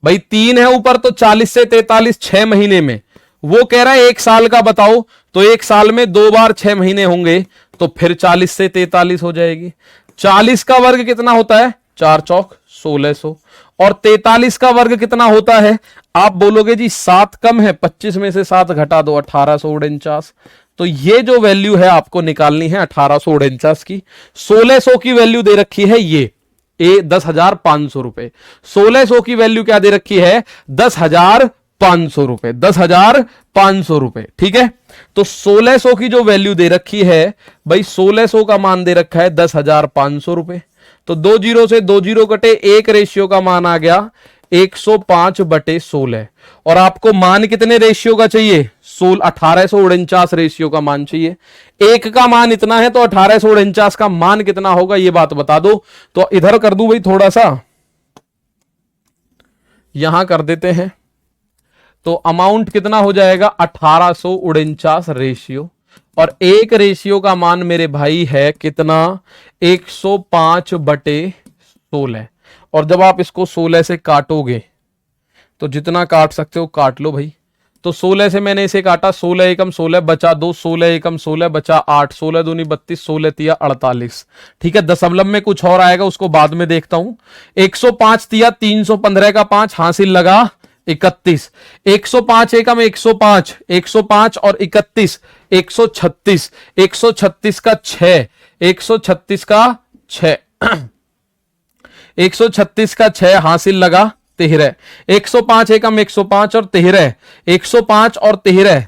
भाई 3 है ऊपर, तो 40 से 43 6 महीने में। वो कह रहा है 1 साल का बताओ, तो 1 साल में 2 बार 6 महीने होंगे, तो फिर 40 से 43 हो जाएगी। 40 का वर्ग कितना होता है? 4 चौक 1600। और 43 का वर्ग कितना होता है? आप बोलोगे जी 7 कम है, 25 में से 7 घटा दो, 1849। तो ये जो वैल्यू है आपको निकालनी है 1849 की। 1600 की वैल्यू दे रखी है ये 10,500 रुपए। 1600 की वैल्यू क्या दे रखी है? 10,500 रुपए, 10,500 रुपए। ठीक है, तो 1600 की जो वैल्यू दे रखी है भाई, 1600 का मान दे रखा है 10,500 रुपए। तो 2 जीरो से 2 जीरो कटे, एक रेशियो का मान आ गया 105/16। और आपको मान कितने रेशियो का चाहिए? 1849 रेशियो का मान चाहिए। एक का मान इतना है तो 1849 का मान कितना होगा ये बात बता दो। तो इधर कर दूं भाई, थोड़ा सा यहां कर देते हैं। तो अमाउंट कितना हो जाएगा? 1849 रेशियो। और एक रेशियो का मान मेरे भाई है कितना? 105/16। और जब आप इसको 16 से काटोगे तो जितना काट सकते हो काट लो भाई। तो 16 से मैंने इसे काटा, 16 एकम 16 बचा 2, 16 एकम 16 बचा 8, 16 दूनी 32, 16 तिया 48। ठीक है, दशमलव में कुछ और आएगा उसको बाद में देखता हूं। 105 तिया 315 का 5 हासिल लगा 31। 105 एकम 105, 105 और 31 136, 136 का 6, 136 का 6 136 का 6 हासिल लगा 13। 105 एकम 105 और 13, 105 और 13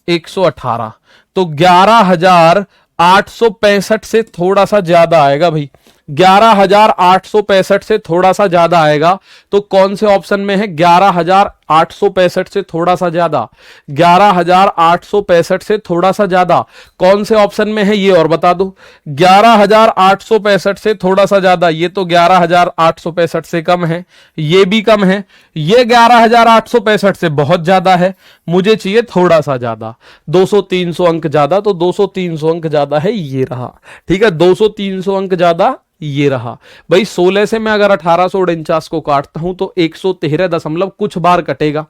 118। तो 11,865 से थोड़ा सा ज्यादा आएगा भाई, 11,865 से थोड़ा सा ज्यादा आएगा। तो कौन से ऑप्शन में है? 11,865 से थोड़ा सा ज्यादा, 11,865 से थोड़ा सा ज्यादा कौन से ऑप्शन में है ये और बता दो। 11,865 से थोड़ा सा ज्यादा, ये तो 11,865 से कम है, ये भी कम है, ये 11,865 से बहुत ज्यादा है, मुझे चाहिए थोड़ा सा ज्यादा, 200-300 अंक ज्यादा। तो 200-300 अंक ज्यादा है, ये रहा। ठीक है, 200-300 अंक ज्यादा ये रहा भाई। 16 से मैं अगर 1849 को काटता हूं तो 113 दशमलव कुछ बार कटेगा,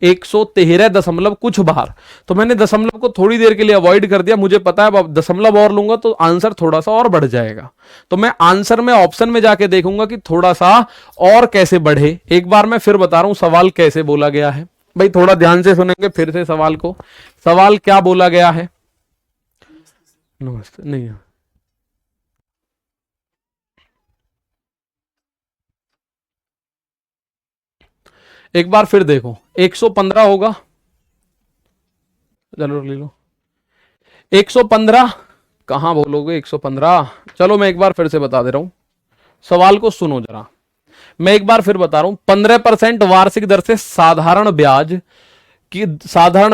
113 दशमलव कुछ बार। तो मैंने दशमलव को थोड़ी देर के लिए अवॉइड कर दिया, मुझे पता है अब दशमलव और लूंगा तो आंसर थोड़ा सा और बढ़ जाएगा। तो मैं आंसर में ऑप्शन में जाके देखूंगा कि थोड़ा सा और कैसे बढ़े। एक बार मैं फिर बता रहा हूं सवाल कैसे बोला गया है भाई, थोड़ा ध्यान से सुनेंगे फिर से सवाल को। सवाल क्या बोला गया है? नमस्ते नहीं, एक बार फिर देखो। 115 होगा, चलो ले लो। 115 कहां बोलोगे? 115। चलो मैं एक बार फिर से बता दे रहा हूं, सवाल को सुनो जरा। मैं एक बार फिर बता रहा हूं, 15% वार्षिक दर से साधारण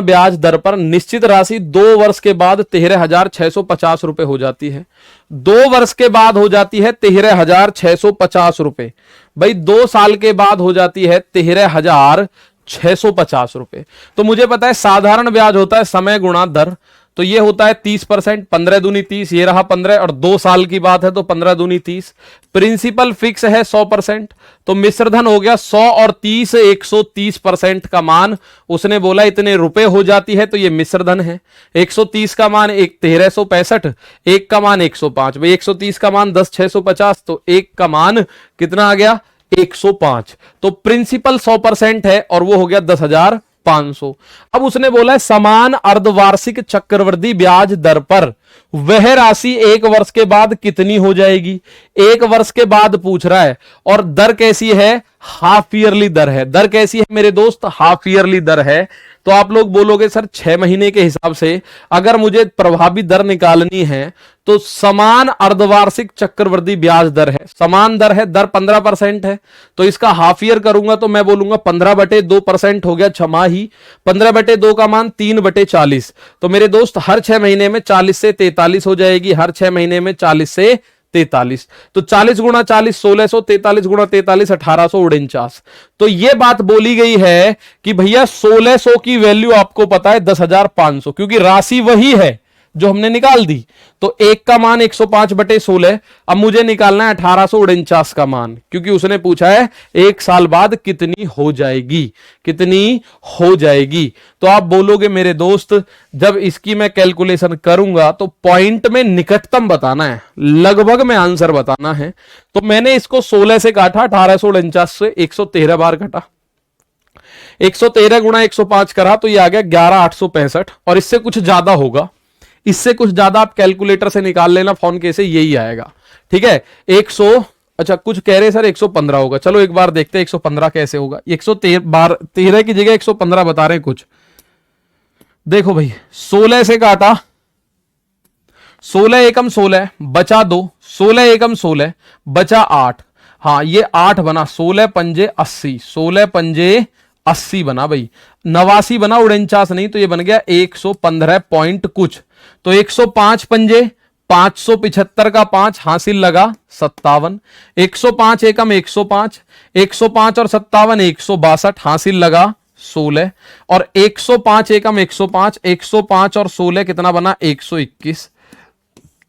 ब्याज दर पर निश्चित राशि 2 वर्ष के बाद 13,650 रुपए हो जाती है। 2 वर्ष के बाद हो जाती है 13,650 रुपए। भाई 2 साल के बाद हो जाती है 13,650 रुपए। तो मुझे पता है साधारण ब्याज होता है समय गुणा दर, तो ये होता है 30%, 15 दूनी 30, ये रहा 15, और 2 साल की बात है तो 15 दूनी 30। प्रिंसिपल फिक्स है 100%, तो मिश्रधन हो गया 100 और 30, 130% का मान उसने बोला इतने रुपए हो जाती है, तो ये मिश्रधन है। 130 का मान 1365, एक का मान 105। भाई 130 का मान 10,650, तो एक का मान कितना आ गया? 105। तो प्रिंसिपल 100% है और वो हो गया 10,500। अब उसने बोला है समान अर्धवार्षिक चक्रवृद्धि ब्याज दर पर वह राशि 1 वर्ष के बाद कितनी हो जाएगी। 1 वर्ष के बाद पूछ रहा है, और दर कैसी है? हाफ ईयरली दर है। दर कैसी है मेरे दोस्त? हाफ ईयरली दर है। तो आप लोग बोलोगे सर 6 महीने के हिसाब से अगर मुझे प्रभावी दर निकालनी है तो समान अर्धवार्षिक चक्रवृद्धि ब्याज दर है, समान दर है, दर 15% है, तो इसका हाफ ईयर करूंगा तो मैं बोलूंगा 15/2% हो गया छमाही। 15/2 का मान 3/40। तो मेरे दोस्त हर 6 महीने में 40 से 43 हो जाएगी, हर 6 महीने में 40 से 43। तो 40 गुणा 40 1600, 43 गुणा 43 1849। तो यह बात बोली गई है कि भैया 1600 की वैल्यू आपको पता है 10,500, क्योंकि राशि वही है जो हमने निकाल दी। तो एक का मान 105/16। अब मुझे निकालना है 1849 का मान, क्योंकि उसने पूछा है 1 साल बाद कितनी हो जाएगी, कितनी हो जाएगी। तो आप बोलोगे मेरे दोस्त जब इसकी मैं कैलकुलेशन करूंगा तो पॉइंट में निकटतम बताना है, लगभग में आंसर बताना है। तो मैंने इसको 16 से काटा, 1849 से 113 बार काटा, 113 गुणा 105 करा तो ये आ गया 11,865, और इससे कुछ ज्यादा होगा इससे कुछ ज्यादा आप कैलकुलेटर से निकाल लेना, फोन के से यही आएगा। ठीक है, 100, अच्छा कुछ कह रहे सर 115 होगा, चलो एक बार देखते हैं 115 कैसे होगा। 113 की जगह 115 बता रहे हैं कुछ। देखो भाई 16 से काटा, 16 एकम 16 बचा 2, 16 एकम 16 बचा 8, हाँ ये 8 बना, 16 पंजे 80, 16 पंजे 80 बना भाई, 89 बना, 49 नहीं, तो ये बन गया 115 पॉइंट कुछ। तो 105 पंजे 575 का 5 हासिल लगा 57, 105 एकम 105, 105 और 57 162 हासिल लगा 16, और 105 एकम 105, 105 और 16 कितना बना 121।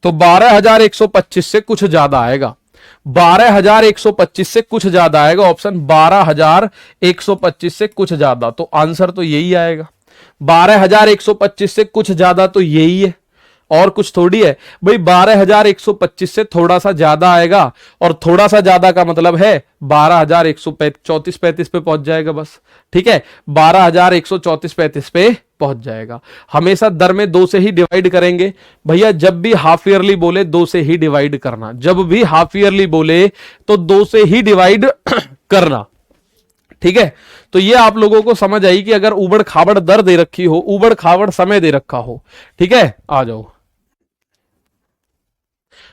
तो 12,125 से कुछ ज्यादा आएगा, 12,125 से कुछ ज्यादा आएगा, ऑप्शन 12,125 से कुछ ज्यादा, तो आंसर तो यही आएगा। 12,125 से कुछ ज्यादा तो यही है, और कुछ थोड़ी है भाई। 12,125 से थोड़ा सा ज्यादा आएगा, और थोड़ा सा ज्यादा का मतलब है 12,134-35 पे पहुंच जाएगा बस। ठीक है, 12,134-35 पे पहुंच जाएगा। हमेशा दर में 2 से ही डिवाइड करेंगे भैया, जब भी हाफ ईयरली बोले 2 से ही डिवाइड करना, जब भी हाफ ईयरली बोले तो 2 से ही डिवाइड करना। ठीक है, तो ये आप लोगों को समझ आई कि अगर उबड़ खाबड़ दर दे रखी हो, उबड़ खाबड़ समय दे रखा हो, ठीक है, आ जाओ।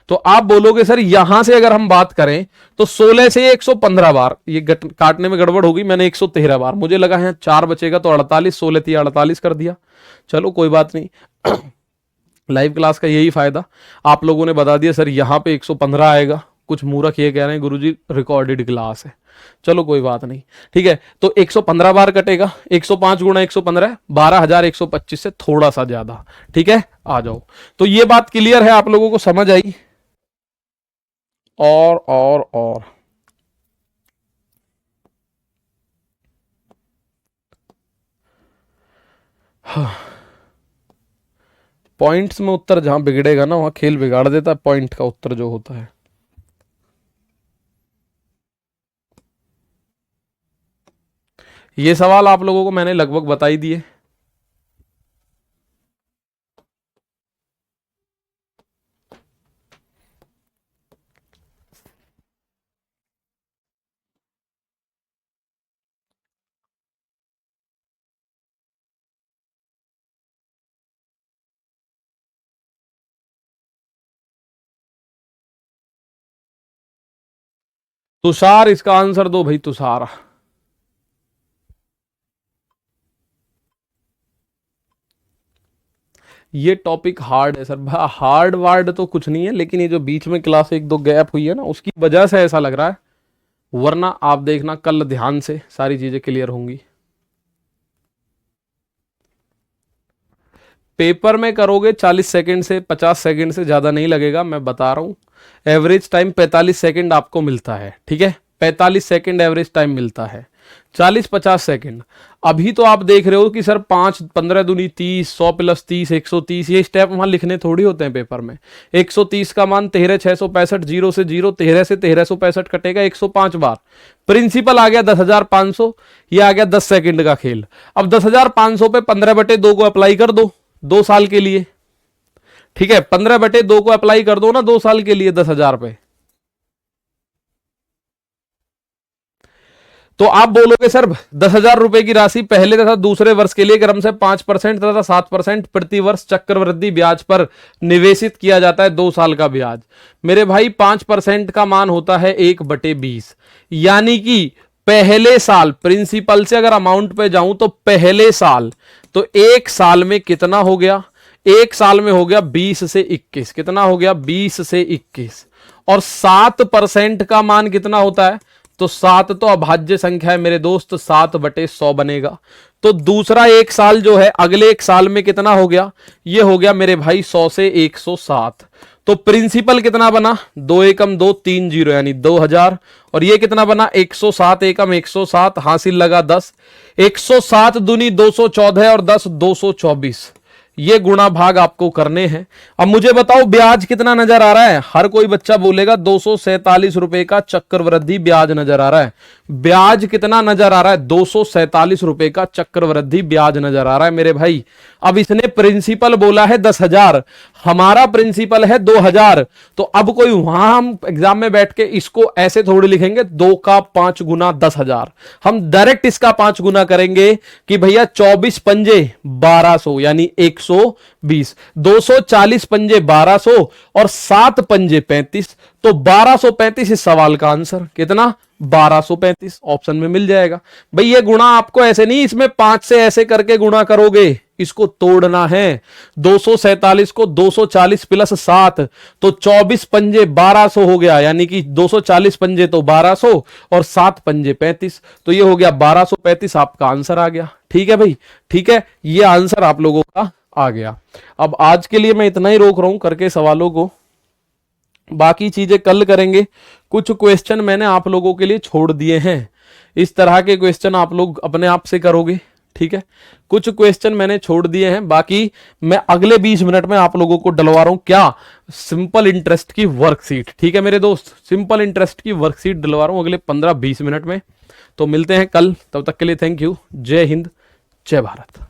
तो आप बोलोगे सर यहां से अगर हम बात करें तो 16 से 115 बार, ये काटने में गड़बड़ होगी, मैंने 113 बार, मुझे लगा है 4 बचेगा तो 48, 16 थी 48 कर दिया, चलो कोई बात नहीं। लाइव क्लास का यही फायदा, आप लोगों ने बता दिया सर यहां पे 115 आएगा, कुछ मूर्ख ये कह रहे हैं गुरुजी रिकॉर्डेड क्लास है, चलो कोई बात नहीं। ठीक है, तो 115 बार कटेगा, 105 गुणा 115 12,125 से थोड़ा सा ज्यादा। ठीक है, आ जाओ। तो ये बात क्लियर है, आप लोगों को समझ आई। और पॉइंट्स में उत्तर जहां बिगड़ेगा ना वहां खेल बिगाड़ देता है, पॉइंट का उत्तर जो होता है। ये सवाल आप लोगों को मैंने लगभग बताई दिए। तुषार, इसका आंसर दो भाई तुषार। ये टॉपिक हार्ड है सर, हार्ड वार्ड तो कुछ नहीं है, लेकिन ये जो बीच में क्लास 1-2 गैप हुई है ना, उसकी वजह से ऐसा लग रहा है, वरना आप देखना कल ध्यान से सारी चीजें क्लियर होंगी। पेपर में करोगे 40 सेकंड से 50 सेकंड से ज्यादा नहीं लगेगा, मैं बता रहा हूं। एवरेज टाइम 45 सेकंड आपको मिलता है। ठीक है, 45 सेकंड एवरेज टाइम मिलता है, 40-50 सेकंड। अभी तो आप देख रहे हो कि सर 5 15 दूनी 30, 100 + 30 130, ये स्टेप वहां लिखने थोड़ी होते हैं पेपर में। 130 का मान 13,665, 0 से 0, 13 से 1365 कटेगा 105 बार। प्रिंसिपल आ गया 10,500, ये आ गया 10 सेकंड का खेल। अब 10,500 पे 15/2 को अप्लाई कर दो 2 साल के लिए। ठीक है, 15/2 को अप्लाई कर दो ना 2 साल के लिए 10,000 पे। तो आप बोलोगे सर 10,000 रुपए की राशि पहले तथा दूसरे वर्ष के लिए क्रम से 5% तथा 7% प्रति वर्ष चक्रवृद्धि ब्याज पर निवेशित किया जाता है, 2 साल का ब्याज। मेरे भाई 5% का मान होता है 1/20, यानी कि पहले साल प्रिंसिपल से अगर अमाउंट पे जाऊं तो पहले साल, तो 1 साल में कितना हो गया, 1 साल में हो गया 20 से 21, कितना हो गया 20 से 21। और 7% का मान कितना होता है, तो 7 तो अभाज्य संख्या है मेरे दोस्त, 7/100 बनेगा। तो दूसरा 1 साल जो है, अगले 1 साल में कितना हो गया, ये हो गया मेरे भाई 100 से 107। तो प्रिंसिपल कितना बना, 2 एकम 2 3 0 यानी 2,000, और ये कितना बना 107 एकम 107 हासिल लगा 10, 107 दूनी 214 और 10 224। ये गुणा भाग आपको करने हैं। अब मुझे बताओ ब्याज कितना नजर आ रहा है, हर कोई बच्चा बोलेगा 247 रुपए का चक्रवृद्धि ब्याज नजर आ रहा है। ब्याज कितना नजर आ रहा है? 247 रुपए का चक्रवृद्धि ब्याज नजर आ रहा है मेरे भाई। अब इसने प्रिंसिपल बोला है 10,000, हमारा प्रिंसिपल है 2,000, तो अब कोई वहां हम एग्जाम में बैठ के इसको ऐसे थोड़ी लिखेंगे 2 का 5 गुना 10,000। हम डायरेक्ट इसका 5 गुना करेंगे कि भैया 24 पंजे 1200 यानी 120, 240 पंजे 1200 और 7 पंजे 35, तो 1235 इस सवाल का आंसर। कितना? 1235 ऑप्शन में मिल जाएगा। भाई ये गुणा आपको ऐसे नहीं, इसमें 5 से ऐसे करके गुणा करोगे, इसको तोड़ना है। 247 को 240 प्लस 7 तो 24 पंजे 1200 हो गया, यानी कि 240 पंजे तो 1200 और 7 पंजे 35, तो ये हो गया 1235, आपका आंसर आ गया। ठीक है भाई, ठीक है, ये आंसर आप लोगों का आ गया। अब आज के लिए मैं इतना ही रोक रहा हूं करके सवालों को, बाकी चीजें कल करेंगे। कुछ क्वेश्चन मैंने आप लोगों के लिए छोड़ दिए हैं, इस तरह के क्वेश्चन आप लोग अपने आप से करोगे। ठीक है, कुछ क्वेश्चन मैंने छोड़ दिए हैं, बाकी मैं अगले 20 मिनट में आप लोगों को डलवा रहा हूं। क्या? सिंपल इंटरेस्ट की वर्कशीट। ठीक है मेरे दोस्त, सिंपल इंटरेस्ट की वर्कशीट डलवा रहा हूं अगले 15-20 मिनट में। तो मिलते हैं कल, तब तक के लिए थैंक यू। जय हिंद, जय भारत।